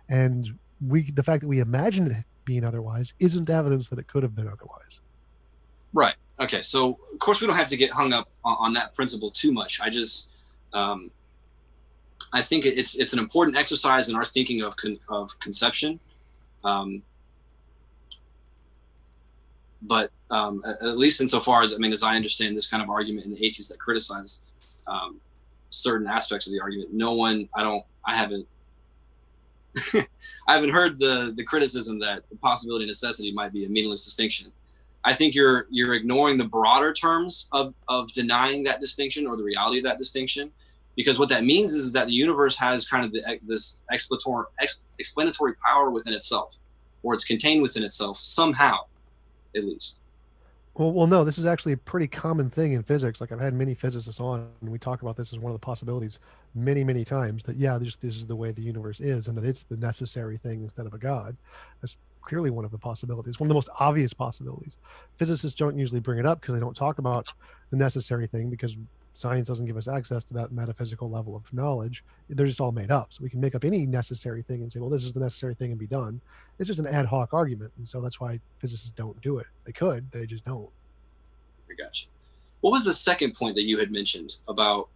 And the fact that we imagine it being otherwise isn't evidence that it could have been otherwise. Right. Okay. So of course we don't have to get hung up on that principle too much. I just I think it's an important exercise in our thinking of conception. But at least insofar as, as I understand this kind of argument in the atheists that criticize certain aspects of the argument, I haven't heard the criticism that the possibility and necessity might be a meaningless distinction. I think you're ignoring the broader terms of denying that distinction or the reality of that distinction, because what that means is that the universe has kind of this explanatory power within itself, or it's contained within itself somehow, at least. Well, no, this is actually a pretty common thing in physics. Like, I've had many physicists on, and we talk about this as one of the possibilities many, many times, that, yeah, this is the way the universe is, and that it's the necessary thing instead of a God. That's clearly one of the possibilities, one of the most obvious possibilities. Physicists don't usually bring it up because they don't talk about the necessary thing, because science doesn't give us access to that metaphysical level of knowledge. They're just all made up. So we can make up any necessary thing and say, well, this is the necessary thing and be done. It's just an ad hoc argument. And so that's why physicists don't do it. They could, they just don't. I got you. What was the second point that you had mentioned about,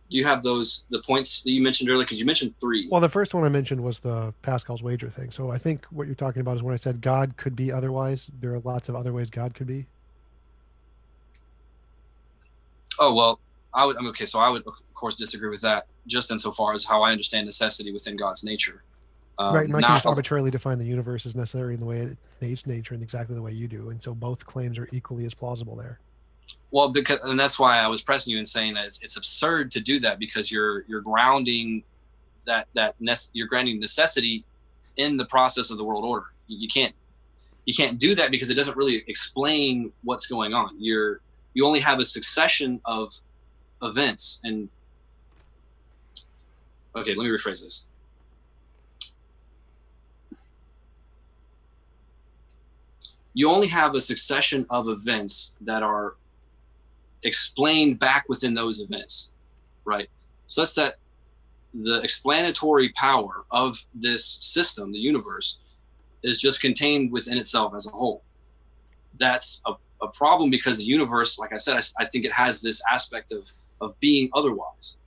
do you have the points that you mentioned earlier? Because you mentioned three. Well, the first one I mentioned was the Pascal's wager thing. So I think what you're talking about is when I said God could be otherwise, there are lots of other ways God could be. Oh, well, I would of course disagree with that, just insofar as how I understand necessity within God's nature. Right, and I can just arbitrarily define the universe as necessary in the way it's nature, in exactly the way you do, and so both claims are equally as plausible there. Well, and that's why I was pressing you and saying that it's absurd to do that, because you're grounding you're grounding necessity in the process of the world order. You can't do that, because it doesn't really explain what's going on. You only have a succession of events, and okay, let me rephrase this. You only have a succession of events that are explained back within those events, right? Such that the explanatory power of this system, the universe, is just contained within itself as a whole. That's a problem, because the universe, like I said, I think it has this aspect of being otherwise.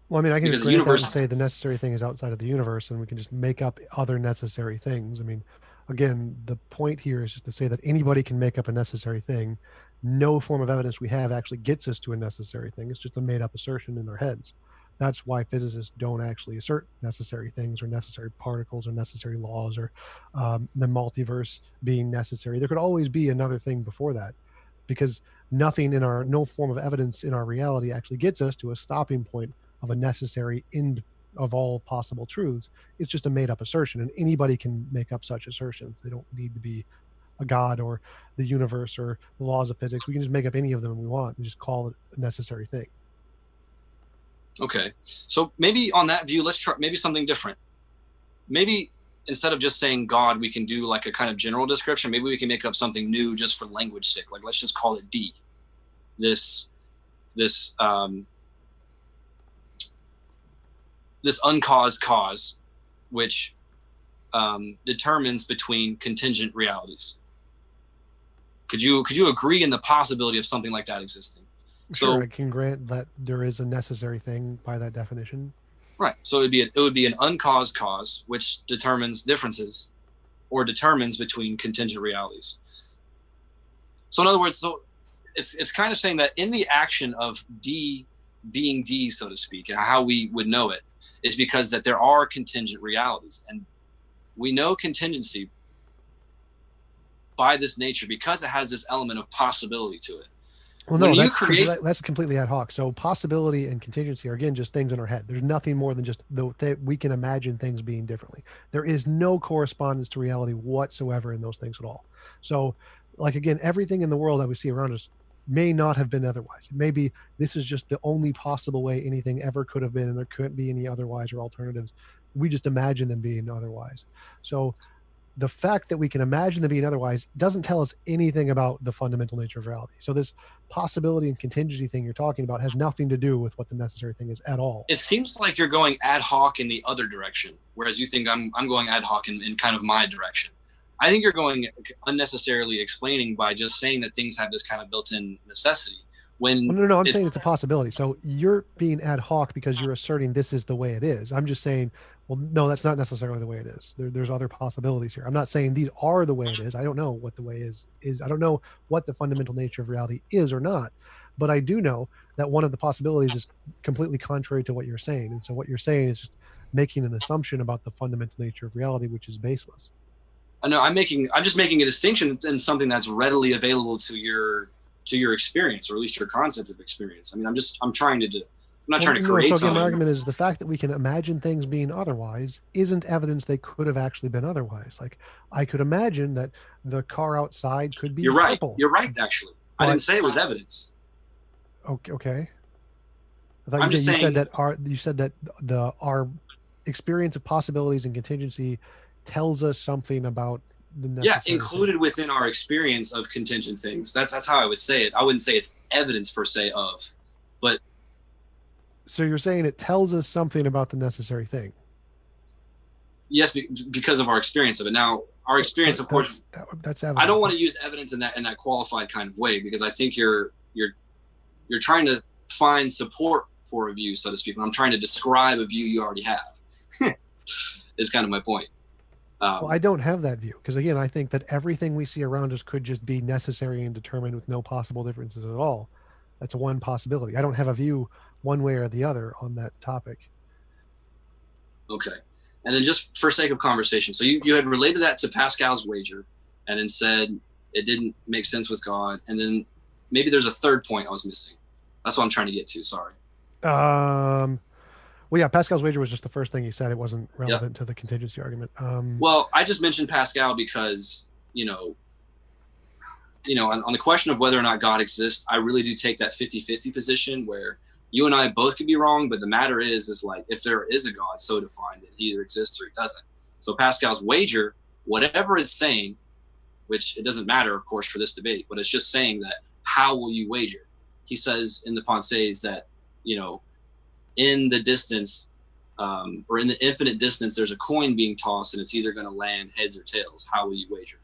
Well, I mean, I can Because just the grant that universe- and say the necessary thing is outside of the universe, and we can just make up other necessary things. I mean, again, the point here is just to say that anybody can make up a necessary thing. No form of evidence we have actually gets us to a necessary thing. It's just a made-up assertion in our heads. That's why physicists don't actually assert necessary things or necessary particles or necessary laws or the multiverse being necessary. There could always be another thing before that, because no form of evidence in our reality actually gets us to a stopping point of a necessary end of all possible truths. It's just a made-up assertion, and anybody can make up such assertions. They don't need to be a god or the universe or the laws of physics. We can just make up any of them we want and just call it a necessary thing. Okay, so maybe on that view, let's try maybe something different. Maybe instead of just saying God, we can do like a kind of general description. Maybe we can make up something new just for language sake. Like, let's just call it D. This uncaused cause, which determines between contingent realities. Could you agree in the possibility of something like that existing? Sure, So I can grant that there is a necessary thing by that definition. right. So it would be an uncaused cause, which determines differences or determines between contingent realities. So in other words, so it's kind of saying that in the action of D being D, so to speak, and how we would know it is because that there are contingent realities, and we know contingency by this nature because it has this element of possibility to it. Well, no, that's completely ad hoc. So possibility and contingency are, again, just things in our head. There's nothing more than just we can imagine things being differently. There is no correspondence to reality whatsoever in those things at all. So, like, again, everything in the world that we see around us may not have been otherwise. Maybe this is just the only possible way anything ever could have been, and there couldn't be any otherwise or alternatives. We just imagine them being otherwise. So the fact that we can imagine them being otherwise doesn't tell us anything about the fundamental nature of reality. So this possibility and contingency thing you're talking about has nothing to do with what the necessary thing is at all. It seems like you're going ad hoc in the other direction, whereas you think I'm going ad hoc in kind of my direction. I think you're going unnecessarily explaining by just saying that things have this kind of built-in necessity. When no, I'm saying it's a possibility. So you're being ad hoc because you're asserting this is the way it is. I'm just saying, well, no, that's not necessarily the way it is. There's other possibilities here. I'm not saying these are the way it is. I don't know what the way is. I don't know what the fundamental nature of reality is or not. But I do know that one of the possibilities is completely contrary to what you're saying. And so what you're saying is just making an assumption about the fundamental nature of reality, which is baseless. No, I'm just making a distinction in something that's readily available to your experience, or at least your concept of experience. I mean, I'm trying to create so something. again, my argument is the fact that we can imagine things being otherwise isn't evidence they could have actually been otherwise. Like, I could imagine that the car outside could be purple. You're right, actually. I didn't say it was evidence. Okay. I thought you said that our experience of possibilities and contingency tells us something about the necessary included thing within our experience of contingent things. That's how I would say it. I wouldn't say it's evidence per se of, but. So you're saying it tells us something about the necessary thing? Yes, because of our experience of it. Now, our experience, of course, that's evidence. I don't want to use evidence in that qualified kind of way, because I think you're trying to find support for a view, so to speak. When I'm trying to describe a view you already have, is kind of my point. Well, I don't have that view, because again, I think that everything we see around us could just be necessary and determined with no possible differences at all. That's one possibility. I don't have a view one way or the other on that topic. Okay. And then, just for sake of conversation, so you had related that to Pascal's wager, and then said it didn't make sense with God, and then maybe there's a third point I was missing. That's what I'm trying to get to. Sorry. Well, yeah, Pascal's wager was just the first thing he said. It wasn't relevant to the contingency argument. Well, I just mentioned Pascal because, on the question of whether or not God exists, I really do take that 50-50 position where you and I both could be wrong, but the matter is like, if there is a God so defined, it either exists or it doesn't. So Pascal's wager, whatever it's saying, which it doesn't matter, of course, for this debate, but it's just saying that how will you wager? He says in the Pensées that, in the distance, or in the infinite distance, there's a coin being tossed and it's either going to land heads or tails. How will you wager?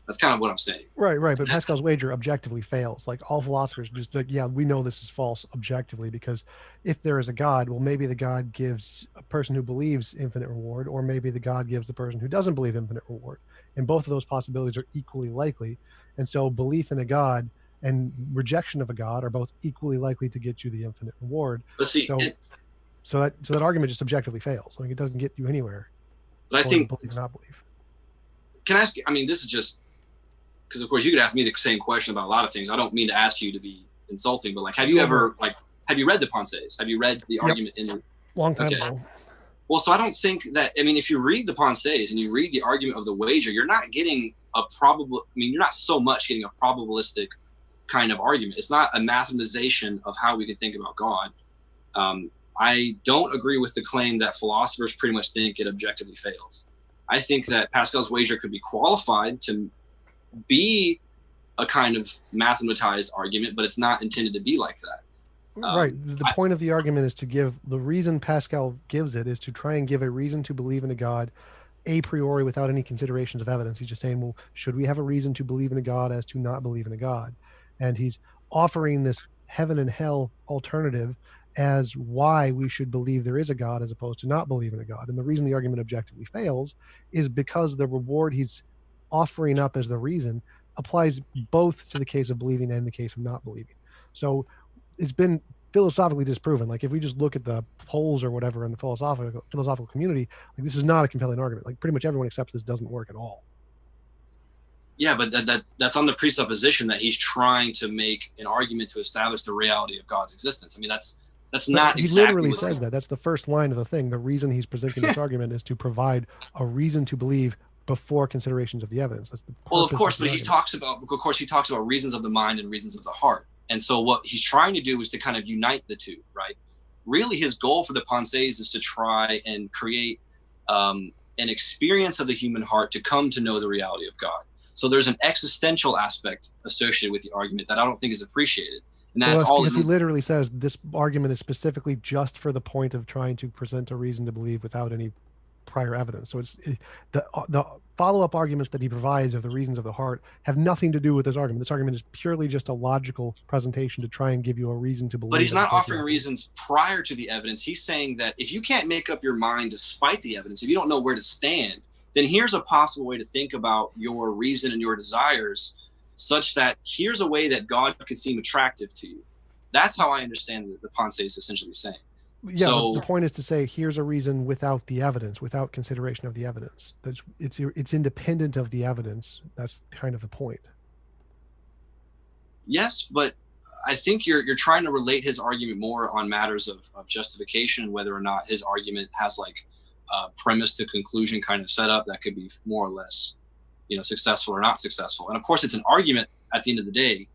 That's kind of what I'm saying. Right. But Pascal's wager objectively fails. Like, all philosophers just like, yeah, we know this is false objectively, because if there is a God, well, maybe the God gives a person who believes infinite reward, or maybe the God gives the person who doesn't believe infinite reward. And both of those possibilities are equally likely. And so belief in a God and rejection of a God are both equally likely to get you the infinite reward. But see, so that argument just objectively fails. Like, it doesn't get you anywhere. But I think, believe or not believe. Can I ask you, this is just, because of course you could ask me the same question about a lot of things. I don't mean to ask you to be insulting, but like, have you ever, have you read the Pensées? Have you read the argument in the long time ago? Well, so I don't think that, if you read the Pensées and you read the argument of the wager, you're not getting you're not so much getting a probabilistic kind of argument. It's not a mathematization of how we can think about God. I don't agree with the claim that philosophers pretty much think it objectively fails. I think that Pascal's wager could be qualified to be a kind of mathematized argument, but it's not intended to be like that. Right. The point of the argument is to give the reason Pascal gives it is to try and give a reason to believe in a God a priori without any considerations of evidence. He's just saying, well, should we have a reason to believe in a God as to not believe in a God? And he's offering this heaven and hell alternative as why we should believe there is a God as opposed to not believe in a God. And the reason the argument objectively fails is because the reward he's offering up as the reason applies both to the case of believing and the case of not believing. So it's been philosophically disproven. Like, if we just look at the polls or whatever in the philosophical community, like, this is not a compelling argument. Like, pretty much everyone accepts this doesn't work at all. Yeah, but that's on the presupposition that he's trying to make an argument to establish the reality of God's existence. That's not exactly. He literally says that. That's the first line of the thing. The reason he's presenting this argument is to provide a reason to believe before considerations of the evidence. That's the purpose. Well, of course, but he talks about reasons of the mind and reasons of the heart. And so what he's trying to do is to kind of unite the two, right? Really, his goal for the Pensées is to try and create an experience of the human heart to come to know the reality of God. So there's an existential aspect associated with the argument that I don't think is appreciated. And that's all. Because he literally says this argument is specifically just for the point of trying to present a reason to believe without any prior evidence. So the follow-up arguments that he provides of the reasons of the heart have nothing to do with this argument. This argument is purely just a logical presentation to try and give you a reason to believe. But he's not offering reasons prior to the evidence. He's saying that if you can't make up your mind despite the evidence, if you don't know where to stand, then here's a possible way to think about your reason and your desires, such that here's a way that God could seem attractive to you. That's how I understand the Pensées is essentially saying. Yeah, so the point is to say, here's a reason without the evidence, without consideration of the evidence. It's independent of the evidence. That's kind of the point. Yes, but I think you're trying to relate his argument more on matters of justification, whether or not his argument has like a premise to conclusion kind of setup that could be more or less, successful or not successful. And of course, it's an argument at the end of the day.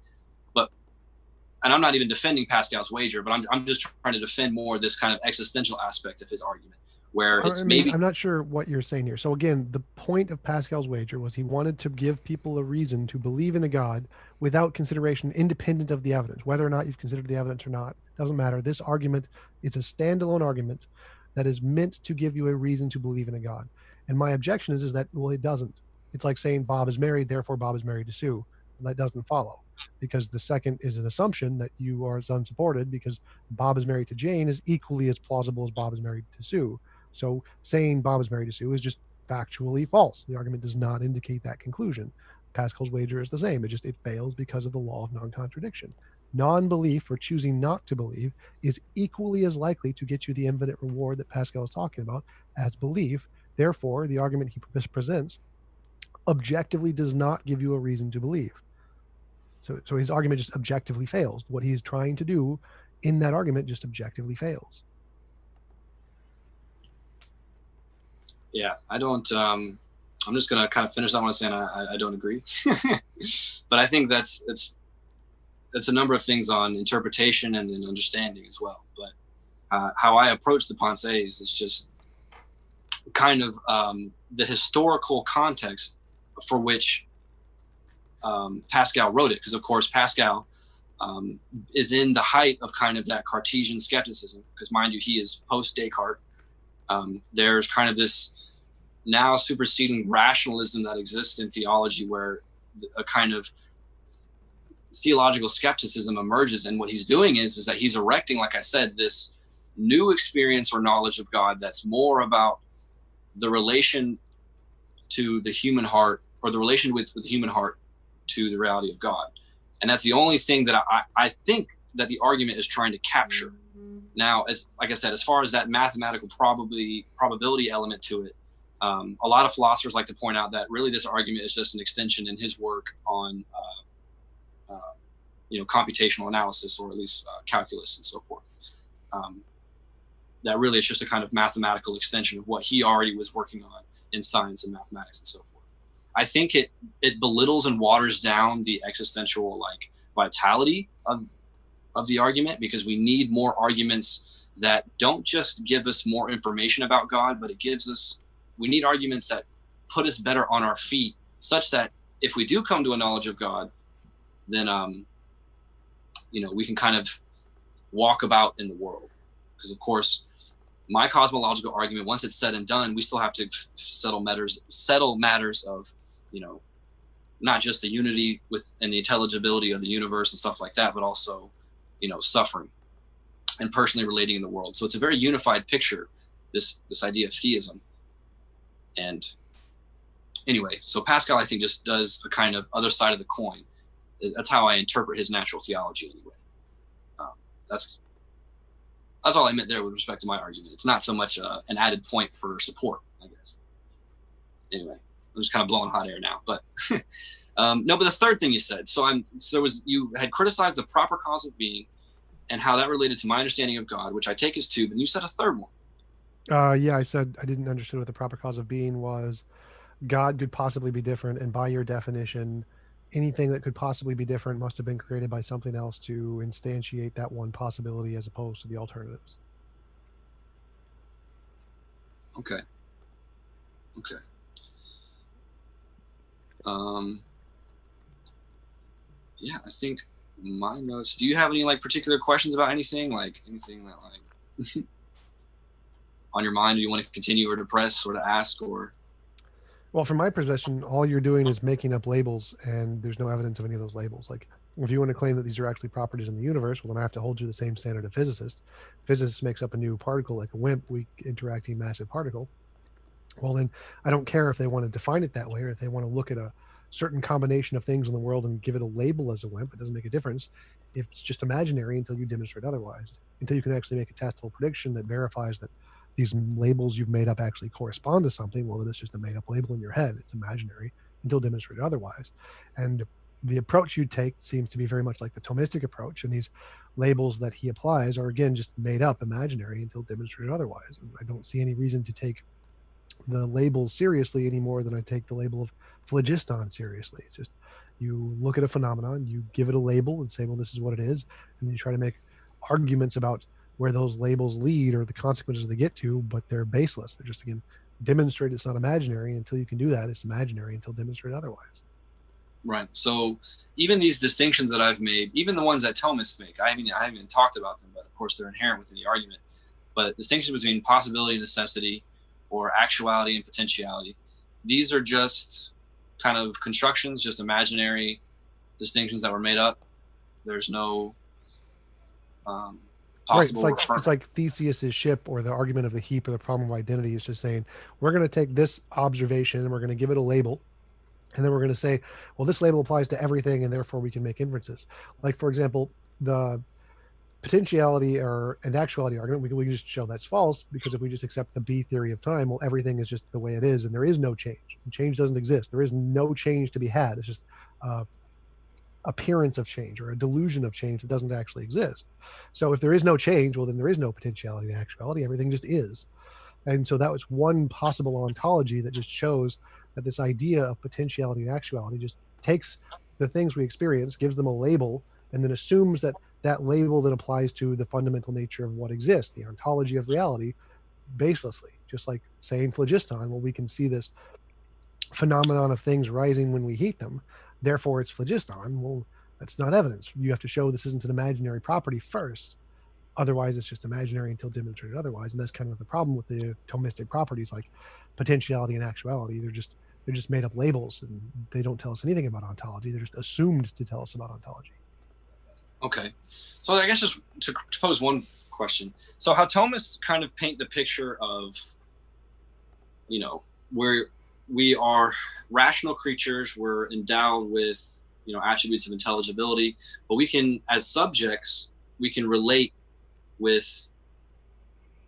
And I'm not even defending Pascal's wager, but I'm just trying to defend more this kind of existential aspect of his argument, where it's maybe. I'm not sure what you're saying here. So again, the point of Pascal's wager was he wanted to give people a reason to believe in a God without consideration, independent of the evidence. Whether or not you've considered the evidence or not, doesn't matter. This argument is a standalone argument that is meant to give you a reason to believe in a God. And my objection is that, well, it doesn't. It's like saying Bob is married, therefore Bob is married to Sue. That doesn't follow, because the second is an assumption that you are unsupported, because Bob is married to Jane is equally as plausible as Bob is married to Sue. So saying Bob is married to Sue is just factually false. The argument does not indicate that conclusion. Pascal's wager is the same. It fails because of the law of non-contradiction. Non-belief, or choosing not to believe, is equally as likely to get you the infinite reward that Pascal is talking about as belief. Therefore, the argument he presents objectively does not give you a reason to believe. So his argument just objectively fails. What he's trying to do in that argument just objectively fails. Yeah, I don't. I'm just gonna kind of finish that one saying I don't agree, but I think that's a number of things on interpretation and then understanding as well. But how I approach the Pensées is just kind of the historical context for which Pascal wrote it, because of course Pascal is in the height of kind of that Cartesian skepticism, because mind you, he is post-Descartes. There's kind of this now superseding rationalism that exists in theology, where a kind of theological skepticism emerges. And what he's doing is that he's erecting, like I said, this new experience or knowledge of God that's more about the relation to the human heart, or the relation with the human heart to the reality of God. And that's the only thing that I think that the argument is trying to capture. Now, as like I said, as far as that mathematical probability element to it, a lot of philosophers like to point out that really this argument is just an extension in his work on computational analysis, or at least calculus and so forth. That really is just a kind of mathematical extension of what he already was working on in science and mathematics and so forth. I think it belittles and waters down the existential vitality of the argument, because we need more arguments that don't just give us more information about God, but we need arguments that put us better on our feet, such that if we do come to a knowledge of God, then we can kind of walk about in the world. Because of course, my cosmological argument, once it's said and done, we still have to settle matters of, not just the unity and the intelligibility of the universe and stuff like that, but also, suffering and personally relating in the world. So it's a very unified picture, this idea of theism. And anyway, so Pascal, I think, just does a kind of other side of the coin. That's how I interpret his natural theology anyway. That's all I meant there with respect to my argument. It's not so much an added point for support, I guess. Anyway, I'm just kind of blowing hot air now. But no, but the third thing you said, you had criticized the proper cause of being and how that related to my understanding of God, which I take as two, but you said a third one. Yeah, I said I didn't understand what the proper cause of being was. God could possibly be different, and by your definition, anything that could possibly be different must have been created by something else to instantiate that one possibility as opposed to the alternatives. Okay. Yeah, I think my notes. Do you have any particular questions about anything? Anything that on your mind, do you want to continue or to press or to ask or? Well, from my position, all you're doing is making up labels, and there's no evidence of any of those labels. If you want to claim that these are actually properties in the universe, well, then I have to hold you to the same standard of physicist. Physicist makes up a new particle, like a WIMP, weak interacting massive particle. Well, then I don't care if they want to define it that way, or if they want to look at a certain combination of things in the world and give it a label as a WIMP. It doesn't make a difference if it's just imaginary until you demonstrate otherwise, until you can actually make a testable prediction that verifies that these labels you've made up actually correspond to something. Well, it's just a made up label in your head. It's imaginary until demonstrated otherwise. And the approach you take seems to be very much like the Thomistic approach. And these labels that he applies are, again, just made up imaginary until demonstrated otherwise. And I don't see any reason to take the labels seriously any more than I take the label of phlogiston seriously. It's just, you look at a phenomenon, you give it a label and say, well, this is what it is. And then you try to make arguments about where those labels lead or the consequences they get to, but they're baseless. They're just, again, demonstrate it's not imaginary. Until you can do that, it's imaginary until demonstrated otherwise. Right. So even these distinctions that I've made, even the ones that Thomists make, I haven't even talked about them, but of course they're inherent within the argument. But distinction between possibility and necessity, or actuality and potentiality, these are just kind of constructions, just imaginary distinctions that were made up. There's no possible. Right. It's like Theseus's ship, or the argument of the heap, or the problem of identity. Is just saying, we're going to take this observation and we're going to give it a label, and then we're going to say, well, this label applies to everything, and therefore we can make inferences. Like, for example, the potentiality and actuality argument, we can just show that's false, because if we just accept the B theory of time, well, everything is just the way it is, and there is no change. Change doesn't exist. There is no change to be had. It's just appearance of change, or a delusion of change that doesn't actually exist. So if there is no change, well, then there is no potentiality and actuality. Everything just is. And so that was one possible ontology that just shows that this idea of potentiality and actuality just takes the things we experience, gives them a label, and then assumes that that label then applies to the fundamental nature of what exists, the ontology of reality, baselessly. Just like saying phlogiston, well, we can see this phenomenon of things rising when we heat them, therefore it's phlogiston. Well, That's not evidence. You have to show this isn't an imaginary property first. Otherwise, it's just imaginary until demonstrated otherwise. And that's kind of the problem with the Thomistic properties like potentiality and actuality. They're just made up labels, and they don't tell us anything about ontology. They're just assumed to tell us about ontology. Okay. So I guess just to pose one question. So how Thomists kind of paint the picture of, where we are rational creatures, we're endowed with, attributes of intelligibility, but we can, as subjects, we can relate with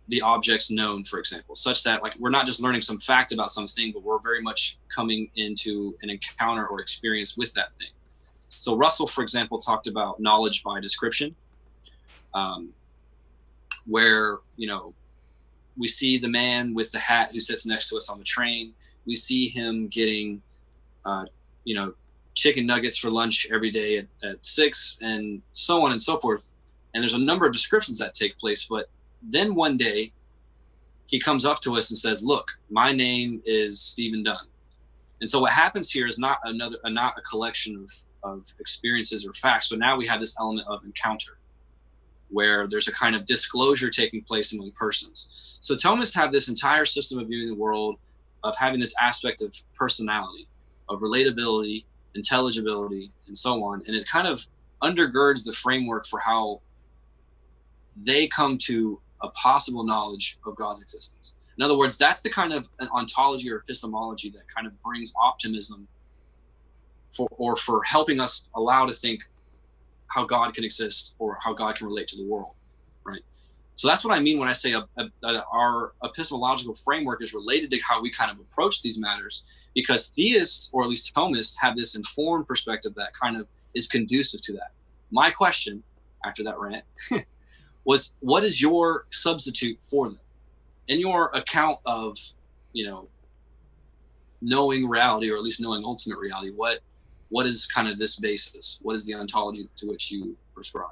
the objects known, for example, such that like we're not just learning some fact about something, but we're very much coming into an encounter or experience with that thing. So Russell, for example, talked about knowledge by description, where, we see the man with the hat who sits next to us on the train. We see him getting, chicken nuggets for lunch every day at 6, and so on and so forth. And there's a number of descriptions that take place. But then one day he comes up to us and says, look, my name is Stephen Dunn. And so what happens here is not a collection of experiences or facts, but now we have this element of encounter where there's a kind of disclosure taking place among persons. So Thomists have this entire system of viewing the world, of having this aspect of personality, of relatability, intelligibility, and so on. And it kind of undergirds the framework for how they come to a possible knowledge of God's existence. In other words, that's the kind of an ontology or epistemology that kind of brings optimism for helping us allow to think how God can exist or how God can relate to the world, right? So that's what I mean when I say our epistemological framework is related to how we kind of approach these matters, because theists, or at least Thomists, have this informed perspective that kind of is conducive to that. My question after that rant was, what is your substitute for them? In your account of, knowing reality, or at least knowing ultimate reality, what is kind of this basis? What is the ontology to which you describe?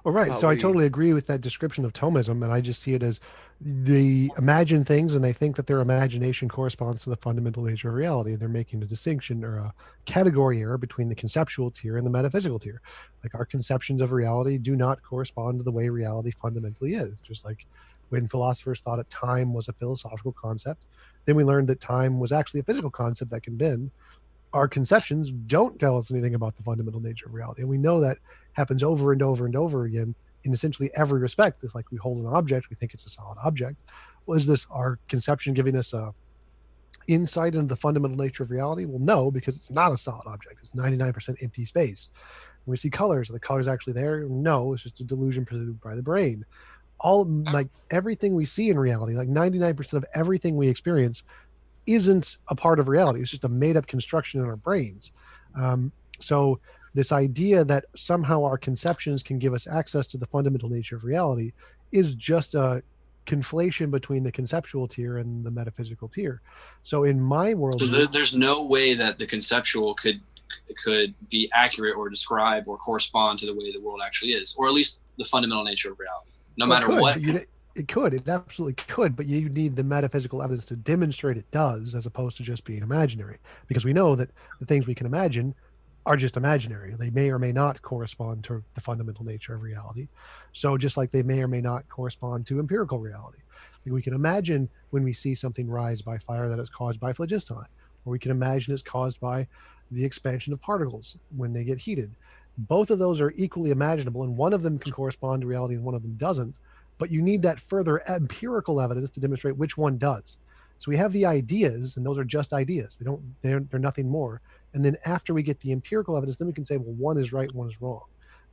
Well, right. So I totally agree with that description of Thomism, and I just see it as they imagine things and they think that their imagination corresponds to the fundamental nature of reality. They're making a distinction or a category error between the conceptual tier and the metaphysical tier. Like, our conceptions of reality do not correspond to the way reality fundamentally is. Just like when philosophers thought that time was a philosophical concept, then we learned that time was actually a physical concept that can bend. Our conceptions don't tell us anything about the fundamental nature of reality. And we know that happens over and over and over again in essentially every respect. It's like we hold an object, we think it's a solid object. Well, is this our conception giving us a insight into the fundamental nature of reality? Well, no, because it's not a solid object. It's 99% empty space. When we see colors, are the colors actually there? No, it's just a delusion presented by the brain. Like everything we see in reality, like 99% of everything we experience isn't a part of reality. It's just a made-up construction in our brains. So this idea that somehow our conceptions can give us access to the fundamental nature of reality is just a conflation between the conceptual tier and the metaphysical tier. So in my world, so there's no way that the conceptual could be accurate or describe or correspond to the way the world actually is, or at least the fundamental nature of reality, no matter what. It absolutely could, but you need the metaphysical evidence to demonstrate it does, as opposed to just being imaginary, because we know that the things we can imagine are just imaginary. They may or may not correspond to the fundamental nature of reality. So just like they may or may not correspond to empirical reality. Like, we can imagine when we see something rise by fire that it's caused by phlogiston, or we can imagine it's caused by the expansion of particles when they get heated. Both of those are equally imaginable, and one of them can correspond to reality and one of them doesn't. But you need that further empirical evidence to demonstrate which one does. So we have the ideas, and those are just ideas. They're nothing more. And then after we get the empirical evidence, then we can say, well, one is right, one is wrong.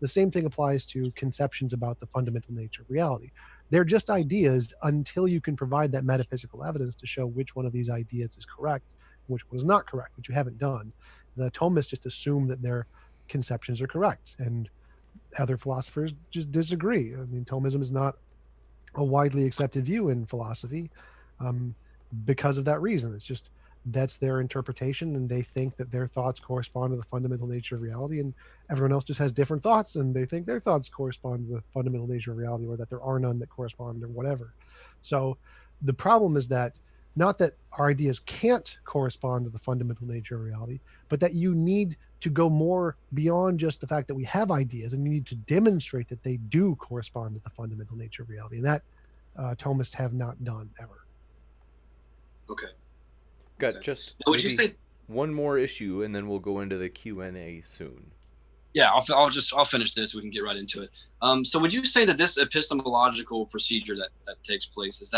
The same thing applies to conceptions about the fundamental nature of reality. They're just ideas until you can provide that metaphysical evidence to show which one of these ideas is correct, and which one is not correct, which you haven't done. The Thomists just assume that their conceptions are correct, and other philosophers just disagree. I mean, Thomism is not a widely accepted view in philosophy because of that reason. It's just that's their interpretation, and they think that their thoughts correspond to the fundamental nature of reality, and everyone else just has different thoughts, and they think their thoughts correspond to the fundamental nature of reality, or that there are none that correspond, or whatever. So the problem is that not that our ideas can't correspond to the fundamental nature of reality, but that you need to go more beyond just the fact that we have ideas, and you need to demonstrate that they do correspond to the fundamental nature of reality. And that Thomists have not done ever. Okay. Got just now, would you say one more issue, and then we'll go into the Q&A soon. Yeah, I'll finish this. We can get right into it. So would you say that this epistemological procedure that takes place is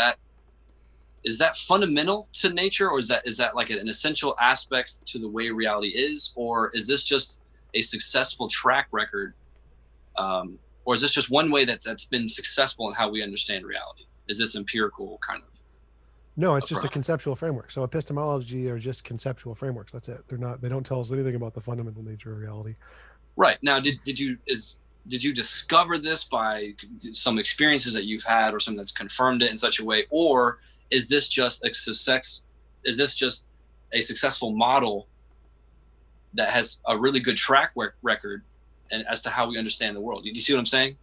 that fundamental to nature, or is that like an essential aspect to the way reality is, or is this just a successful track record, or is this just one way that's been successful in how we understand reality? Is this empirical kind of? No, it's just a conceptual framework. So epistemology are just conceptual frameworks. That's it. They don't tell us anything about the fundamental nature of reality. Right. Now, did you discover this by some experiences that you've had, or something that's confirmed it in such a way, or is this just a successful model that has a really good track record and as to how we understand the world? Do you see what I'm saying?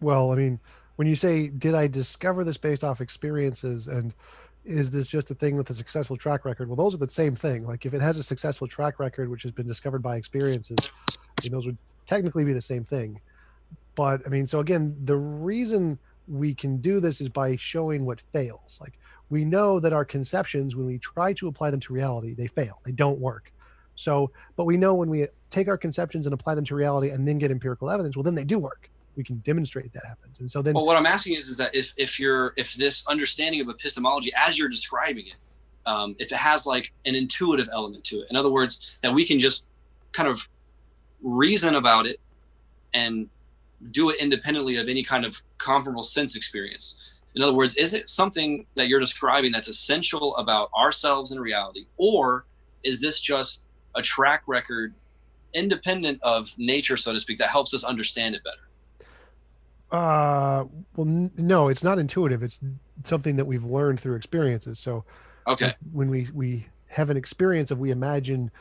Well, I mean, when you say, did I discover this based off experiences, and is this just a thing with a successful track record? Well, those are the same thing. Like if it has a successful track record, which has been discovered by experiences, I mean, those would technically be the same thing. But I mean, so again, the reason we can do this is by showing what fails. Like we know that our conceptions, when we try to apply them to reality, they fail. They don't work. So, but we know when we take our conceptions and apply them to reality and then get empirical evidence, well, then they do work. We can demonstrate that happens. And so then, well, what I'm asking is that if this understanding of epistemology as you're describing it, if it has like an intuitive element to it, in other words, that we can just kind of reason about it and do it independently of any kind of comparable sense experience. In other words, is it something that you're describing that's essential about ourselves and reality, or is this just a track record independent of nature, so to speak, that helps us understand it better? Well, no, it's not intuitive. It's something that we've learned through experiences. So okay, when we have an experience of, we imagine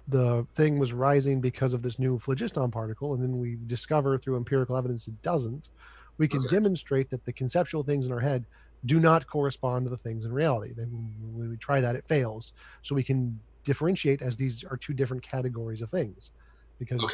the thing was rising because of this new phlogiston particle, and then we discover through empirical evidence it doesn't, we can demonstrate that the conceptual things in our head do not correspond to the things in reality. Then when we try that, it fails. So we can differentiate as these are two different categories of things, because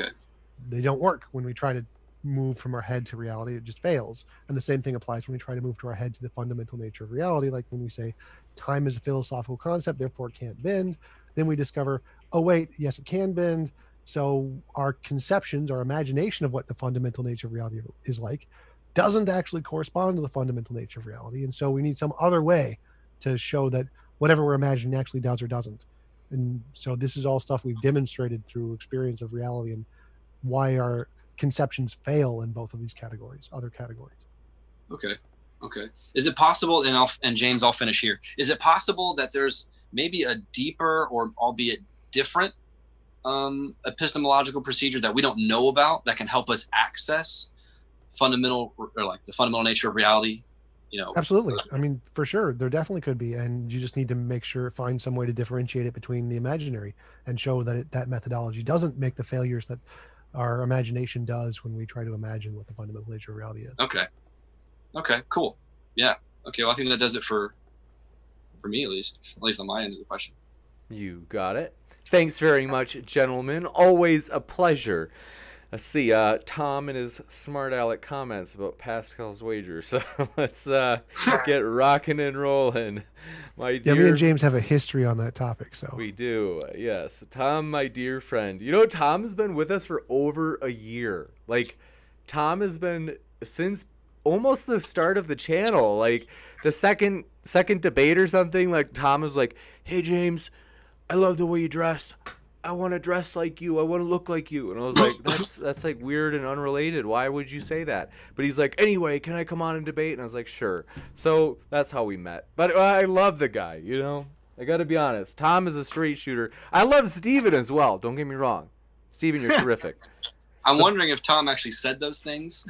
they don't work when we try to move from our head to reality. It just fails. And the same thing applies when we try to move to our head to the fundamental nature of reality. Like when we say time is a philosophical concept, therefore it can't bend, then we discover, oh wait, yes, it can bend. So our conceptions, our imagination of what the fundamental nature of reality is like, doesn't actually correspond to the fundamental nature of reality. And so we need some other way to show that whatever we're imagining actually does or doesn't. And so this is all stuff we've demonstrated through experience of reality, and why our conceptions fail in both of these categories, other categories. Okay. Is it possible, and James, I'll finish here. Is it possible that there's maybe a deeper, or albeit different, epistemological procedure that we don't know about that can help us access fundamental, or like the fundamental nature of reality? Absolutely. I mean, for sure, there definitely could be, and you just need to find some way to differentiate it between the imaginary and show that that methodology doesn't make the failures that our imagination does when we try to imagine what the fundamental nature of reality is. Okay, cool. Yeah. Okay, well, I think that does it for me, at least on my end of the question. You got it. Thanks very much, gentlemen. Always a pleasure. Let's see, Tom and his smart aleck comments about Pascal's wager. So let's get rocking and rolling. My dear, me and James have a history on that topic. So we do, yes. Tom, my dear friend. You know, Tom has been with us for over a year. Like, Tom has been since almost the start of the channel. Like, the second debate or something, like, Tom was like, hey, James, I love the way you dress. I want to dress like you. I want to look like you. And I was like, that's like weird and unrelated. Why would you say that? But he's like, anyway, can I come on and debate? And I was like, sure. So that's how we met. But I love the guy, you know? I got to be honest. Tom is a straight shooter. I love Steven as well. Don't get me wrong. Steven, you're terrific. I'm wondering if Tom actually said those things.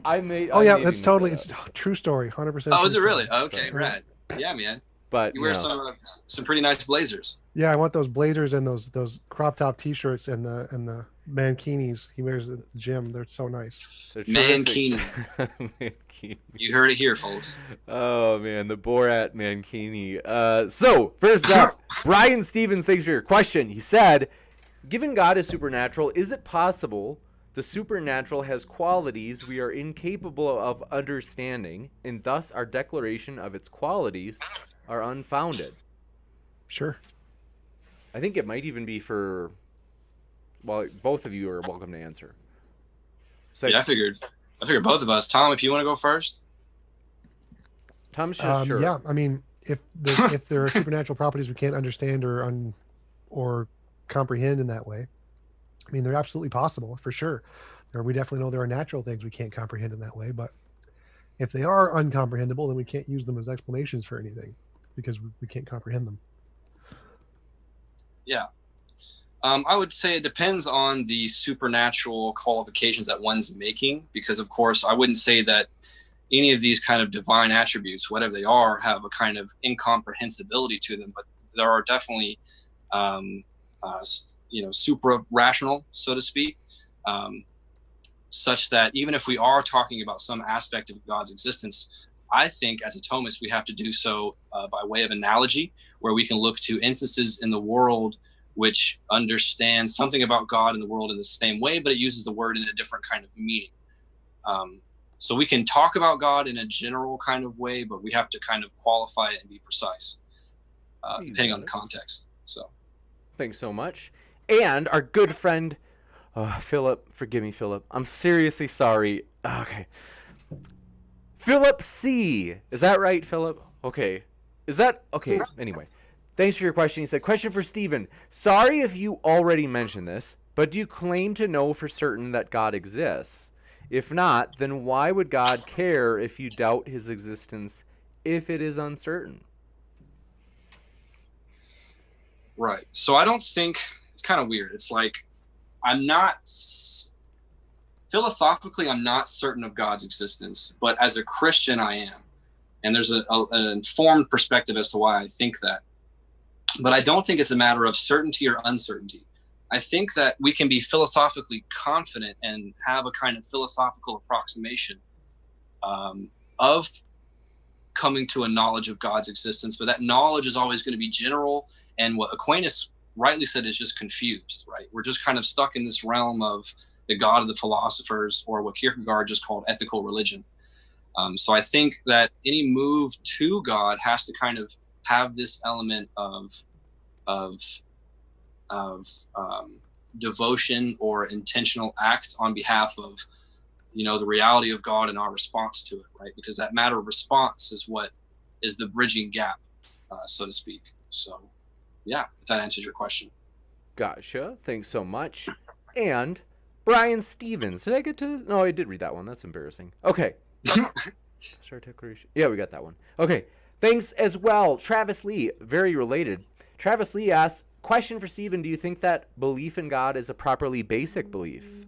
That's totally, it's a true story. 100%. Oh, is it really? Okay, rad. Yeah, man. But you wear some pretty nice blazers. Yeah, I want those blazers and those crop top T-shirts and the mankinis he wears at the gym. They're so nice. They're Mankini. Mankini. You heard it here, folks. Oh man, the Borat Mankini. So first up, Brian Stevens, thanks for your question. He said, given God is supernatural, is it possible the supernatural has qualities we are incapable of understanding, and thus our declaration of its qualities are unfounded? Sure. I think it might even be for, well, both of you are welcome to answer. So Yeah, I figured both of us. Tom, if you want to go first. Tom's just sure. Yeah, I mean, if there are supernatural properties we can't understand or comprehend in that way, I mean, they're absolutely possible for sure. We definitely know there are natural things we can't comprehend in that way, but if they are uncomprehendable, then we can't use them as explanations for anything because we can't comprehend them. Yeah. I would say it depends on the supernatural qualifications that one's making, because of course I wouldn't say that any of these kind of divine attributes, whatever they are, have a kind of incomprehensibility to them, but there are definitely supra rational, so to speak, such that even if we are talking about some aspect of God's existence, I think as a Thomist we have to do so by way of analogy, where we can look to instances in the world which understand something about God in the world in the same way, but it uses the word in a different kind of meaning. So we can talk about God in a general kind of way, but we have to kind of qualify it and be precise, depending on the context. So, thanks so much. And our good friend, Philip, forgive me, Philip. I'm seriously sorry. Okay. Philip C. Is that right, Philip? Okay. Is that okay? Anyway, thanks for your question. He said, question for Stephen. Sorry if you already mentioned this, but do you claim to know for certain that God exists? If not, then why would God care if you doubt his existence if it is uncertain? Right. So I don't think, it's kind of weird. It's like, philosophically, I'm not certain of God's existence, but as a Christian, I am. And there's an informed perspective as to why I think that. But I don't think it's a matter of certainty or uncertainty. I think that we can be philosophically confident and have a kind of philosophical approximation of coming to a knowledge of God's existence, but that knowledge is always going to be general. And what Aquinas rightly said is just confused, right? We're just kind of stuck in this realm of the God of the philosophers, or what Kierkegaard just called ethical religion. So I think that any move to God has to kind of have this element of devotion or intentional act on behalf of, the reality of God and our response to it, right? Because that matter of response is what is the bridging gap, so to speak. So, yeah, if that answers your question. Gotcha. Thanks so much. And Brian Stevens. Did I get to? No, I did read that one. That's embarrassing. Okay. Start declaration. Yeah, we got that one. Okay. Thanks as well. Travis Lee, very related. Travis Lee asks, question for Stephen, do you think that belief in God is a properly basic belief?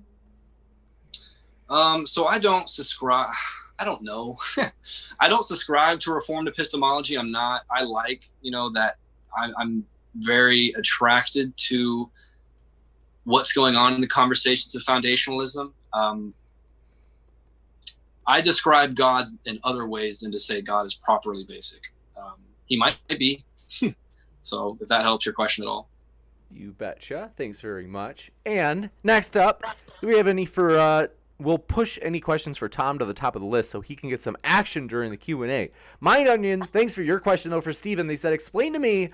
So I don't subscribe. I don't know. I don't subscribe to Reformed epistemology. I'm not. I like, that I'm very attracted to what's going on in the conversations of foundationalism. I describe God in other ways than to say God is properly basic. He might be. So if that helps your question at all. You betcha. Thanks very much. And next up, do we have any for, we'll push any questions for Tom to the top of the list so he can get some action during the Q&A. Mind Onion, thanks for your question, though, for Stephen. They said, explain to me,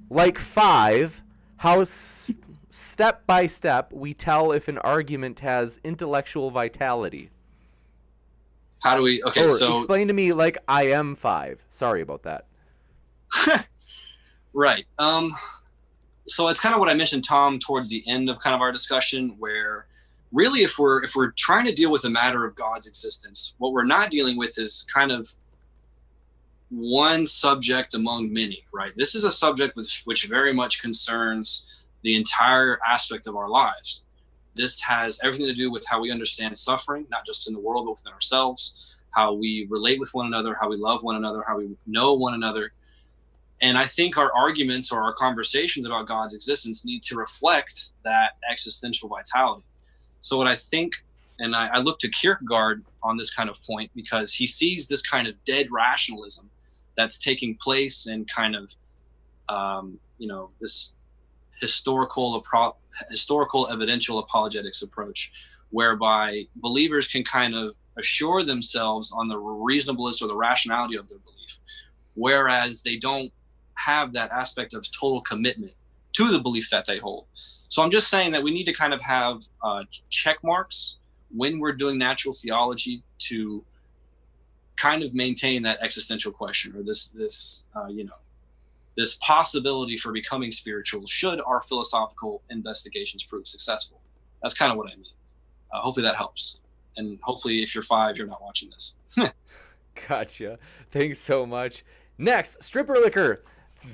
like 5, how step by step we tell if an argument has intellectual vitality. How do we, okay, so. Explain to me like I am 5. Sorry about that. Right. So it's kind of what I mentioned, Tom, towards the end of kind of our discussion, where really if we're trying to deal with the matter of God's existence, what we're not dealing with is kind of one subject among many, right? This is a subject which very much concerns the entire aspect of our lives. This has everything to do with how we understand suffering, not just in the world, but within ourselves, how we relate with one another, how we love one another, how we know one another. And I think our arguments or our conversations about God's existence need to reflect that existential vitality. So what I think, and I look to Kierkegaard on this kind of point, because he sees this kind of dead rationalism that's taking place in kind of, this historical evidential apologetics approach, whereby believers can kind of assure themselves on the reasonableness or the rationality of their belief, whereas they don't have that aspect of total commitment to the belief that they hold. So I'm just saying that we need to kind of have check marks when we're doing natural theology to kind of maintain that existential question, or this possibility for becoming spiritual should our philosophical investigations prove successful. That's kind of what I mean. Hopefully that helps. And hopefully if you're 5, you're not watching this. Gotcha. Thanks so much. Next, Stripper Liquor.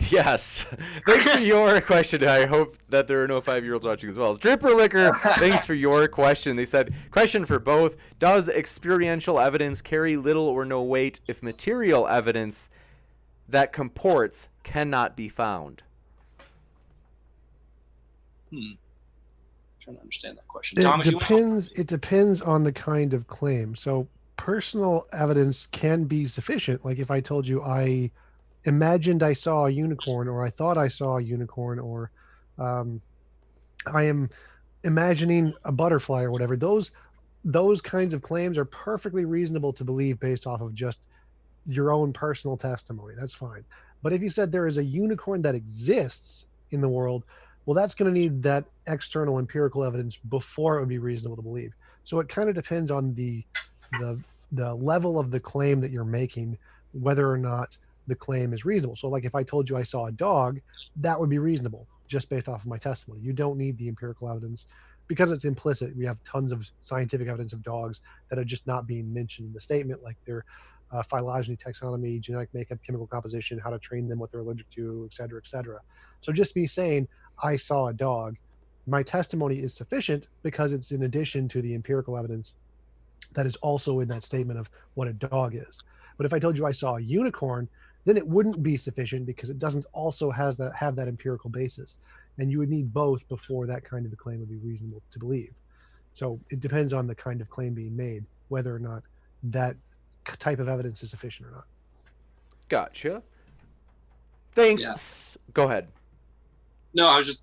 Yes. Thanks for your question. I hope that there are no 5-year-olds watching as well. Stripper Liquor, thanks for your question. They said, question for both. Does experiential evidence carry little or no weight if material evidence that comports cannot be found? Trying to understand that question. Thomas, it depends on the kind of claim. So personal evidence can be sufficient. Like if I told you I imagined I saw a unicorn, or I thought I saw a unicorn, or I am imagining a butterfly or whatever, those kinds of claims are perfectly reasonable to believe based off of just your own personal testimony. That's fine. But if you said there is a unicorn that exists in the world, well, that's going to need that external empirical evidence before it would be reasonable to believe. So it kind of depends on the level of the claim that you're making, whether or not the claim is reasonable. So like if I told you I saw a dog, that would be reasonable just based off of my testimony. You don't need the empirical evidence because it's implicit. We have tons of scientific evidence of dogs that are just not being mentioned in the statement, like their phylogeny, taxonomy, genetic makeup, chemical composition, how to train them, what they're allergic to, et cetera, et cetera. So just me saying I saw a dog, my testimony is sufficient because it's in addition to the empirical evidence that is also in that statement of what a dog is. But if I told you I saw a unicorn, then it wouldn't be sufficient because it doesn't also have that empirical basis. And you would need both before that kind of a claim would be reasonable to believe. So it depends on the kind of claim being made, whether or not that type of evidence is sufficient or not. Gotcha. Thanks. Yeah. Go ahead. No, I was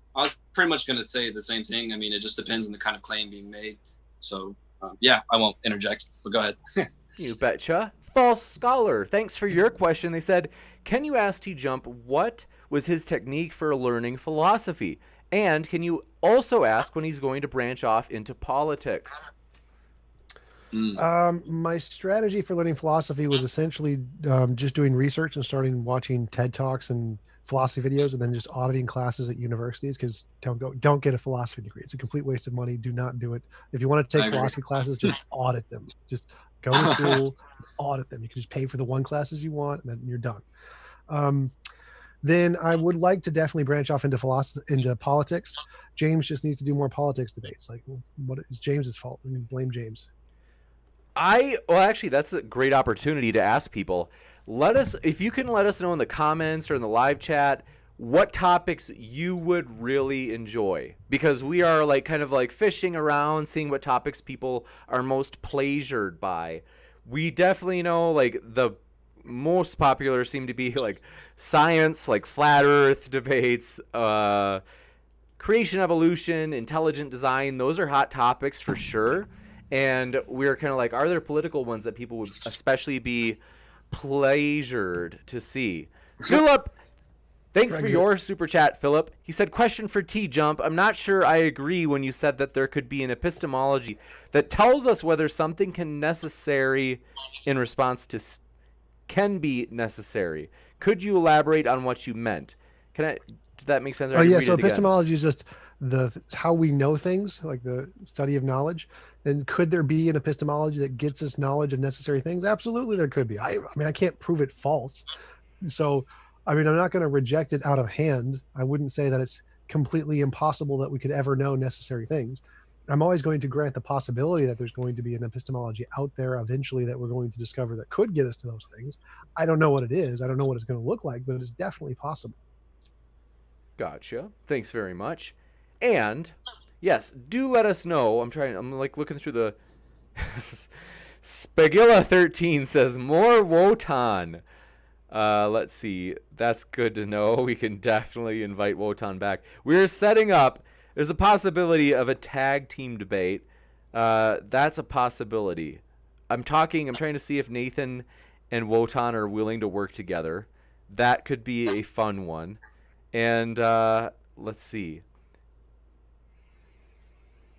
pretty much going to say the same thing. I mean, it just depends on the kind of claim being made. So, I won't interject, but go ahead. You betcha. False Scholar, thanks for your question. They said, can you ask TJump what was his technique for learning philosophy? And can you also ask when he's going to branch off into politics? My strategy for learning philosophy was essentially just doing research and starting watching TED Talks and philosophy videos, and then just auditing classes at universities, because don't get a philosophy degree. It's a complete waste of money. Do not do it. If you want to take philosophy classes, just audit them. Just go to school, audit them. You can just pay for the one classes you want, and then you're done. Then I would like to definitely branch off into politics. James just needs to do more politics debates. Like, what is James's fault? I mean, blame James. Actually, that's a great opportunity to ask people. If you can let us know in the comments or in the live chat what topics you would really enjoy, because we are kind of fishing around, seeing what topics people are most pleasured by. We definitely know the most popular seem to be science, flat earth debates, creation, evolution, intelligent design. Those are hot topics for sure. And we're kind of are there political ones that people would especially be pleasured to see? Philip, thanks for your super chat, Philip. He said, question for TJump. I'm not sure I agree when you said that there could be an epistemology that tells us whether something can be necessary. Could you elaborate on what you meant? Did that make sense? So epistemology is just how we know things, like the study of knowledge. And could there be an epistemology that gets us knowledge of necessary things? Absolutely, there could be. I mean, I can't prove it false. So, I mean, I'm not going to reject it out of hand. I wouldn't say that it's completely impossible that we could ever know necessary things. I'm always going to grant the possibility that there's going to be an epistemology out there eventually that we're going to discover that could get us to those things. I don't know what it is. I don't know what it's going to look like, but it's definitely possible. Gotcha. Thanks very much. And yes, do let us know. I'm like looking through the Spagilla 13 says more Wotan. Let's see. That's good to know. We can definitely invite Wotan back. We're setting up. There's a possibility of a tag team debate. That's a possibility. I'm trying to see if Nathan and Wotan are willing to work together. That could be a fun one. And let's see.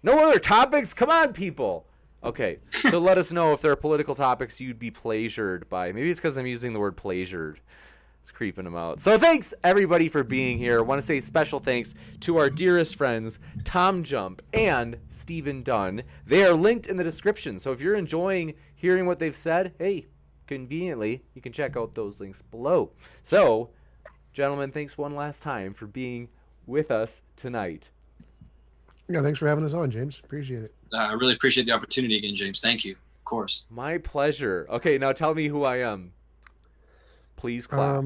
No other topics? Come on, people. Okay, so let us know if there are political topics you'd be pleasured by. Maybe it's because I'm using the word pleasured. It's creeping them out. So thanks, everybody, for being here. I want to say special thanks to our dearest friends, TJump and Stephen Dunn. They are linked in the description. So if you're enjoying hearing what they've said, hey, conveniently, you can check out those links below. So, gentlemen, thanks one last time for being with us tonight. Yeah, thanks for having us on, James. Appreciate it. I really appreciate the opportunity again, James. Thank you. Of course. My pleasure. Okay, now tell me who I am. Please clap.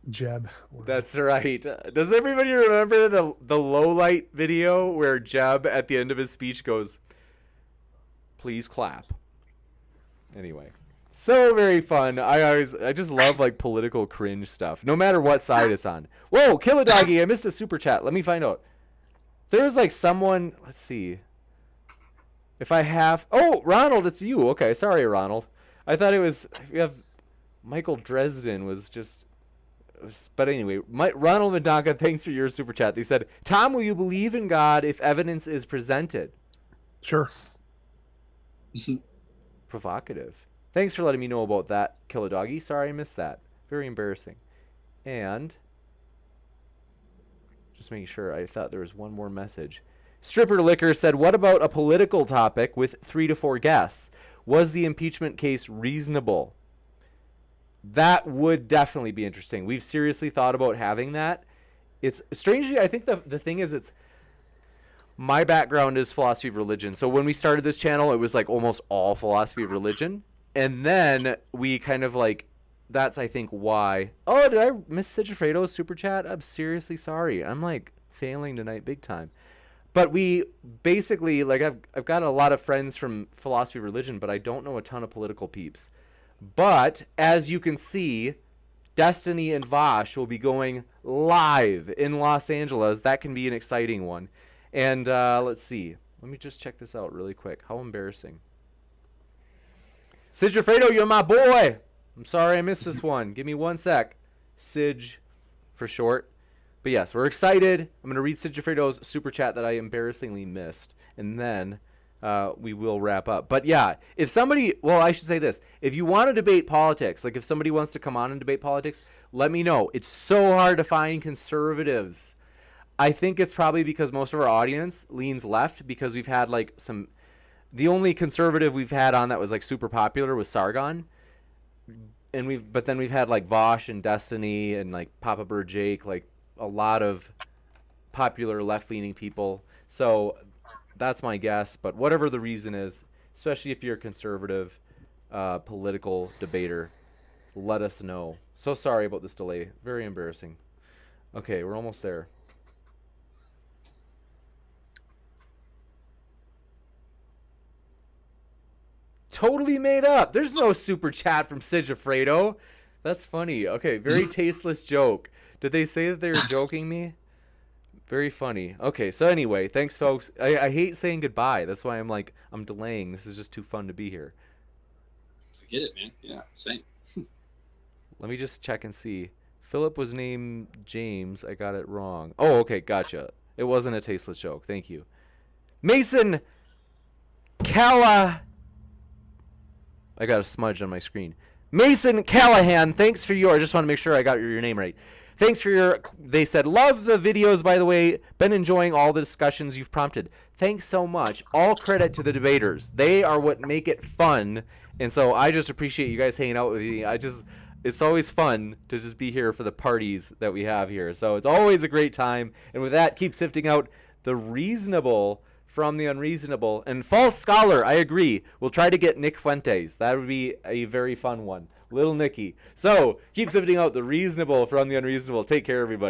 Jeb. That's right. Does everybody remember the low light video where Jeb at the end of his speech goes, please clap? Anyway, so very fun. I just love like political cringe stuff, no matter what side it's on. Whoa, kill a doggy. I missed a super chat. Let me find out. There's like someone, let's see. If I have, oh, Ronald, it's you. Okay, sorry, Ronald. I thought it was, we have Michael Dresden was just, but anyway, Ronald Madonka, thanks for your super chat. They said, Tom, will you believe in God if evidence is presented? Sure. Provocative. Thanks for letting me know about that, Kill a Doggy. Sorry I missed that. Very embarrassing. And just making sure, I thought there was one more message. Stripper Liquor said, what about a political topic with 3 to 4 guests? Was the impeachment case reasonable? That would definitely be interesting. We've seriously thought about having that. It's strangely, I think the thing is, it's my background is philosophy of religion. So when we started this channel, it was like almost all philosophy of religion. And then we kind of like, that's I think why. Oh, did I miss Sigifredo's super chat? I'm seriously sorry. I'm like failing tonight big time. But we basically, like, I've got a lot of friends from philosophy of religion, but I don't know a ton of political peeps. But as you can see, Destiny and Vosh will be going live in Los Angeles. That can be an exciting one. And let's see. Let me just check this out really quick. How embarrassing. Sigifredo, you're my boy. I'm sorry I missed this one. Give me 1 sec. Sig for short. But yes, we're excited. I'm going to read Sigifredo's super chat that I embarrassingly missed. And then we will wrap up. But yeah, if somebody, well, I should say this. If you want to debate politics, like if somebody wants to come on and debate politics, let me know. It's so hard to find conservatives. I think it's probably because most of our audience leans left because we've had like some, the only conservative we've had on that was like super popular was Sargon. And but then we've had like Vosh and Destiny and like Papa Bird Jake, like a lot of popular left-leaning people. So that's my guess. But whatever the reason is, especially if you're a conservative political debater, let us know. So sorry about this delay. Very embarrassing. Okay, we're almost there. Totally made up. There's no super chat from Sigifredo. That's funny. Okay, very tasteless joke. Did they say that they were joking me? Very funny. Okay, so anyway, thanks, folks. I hate saying goodbye. That's why I'm delaying. This is just too fun to be here. I get it, man. Yeah, same. Let me just check and see. Philip was named James. I got it wrong. Oh, okay, gotcha. It wasn't a tasteless joke. Thank you. Mason Calla. I got a smudge on my screen. Mason Callahan, thanks for your, I just want to make sure I got your name right. Thanks for your, they said, love the videos, by the way. Been enjoying all the discussions you've prompted. Thanks so much. All credit to the debaters. They are what make it fun. And so I just appreciate you guys hanging out with me. It's always fun to just be here for the parties that we have here. So it's always a great time. And with that, keep sifting out the reasonable from the unreasonable. And false scholar, I agree. We'll try to get Nick Fuentes. That would be a very fun one. Little Nicky. So keep sifting out the reasonable from the unreasonable. Take care, everybody.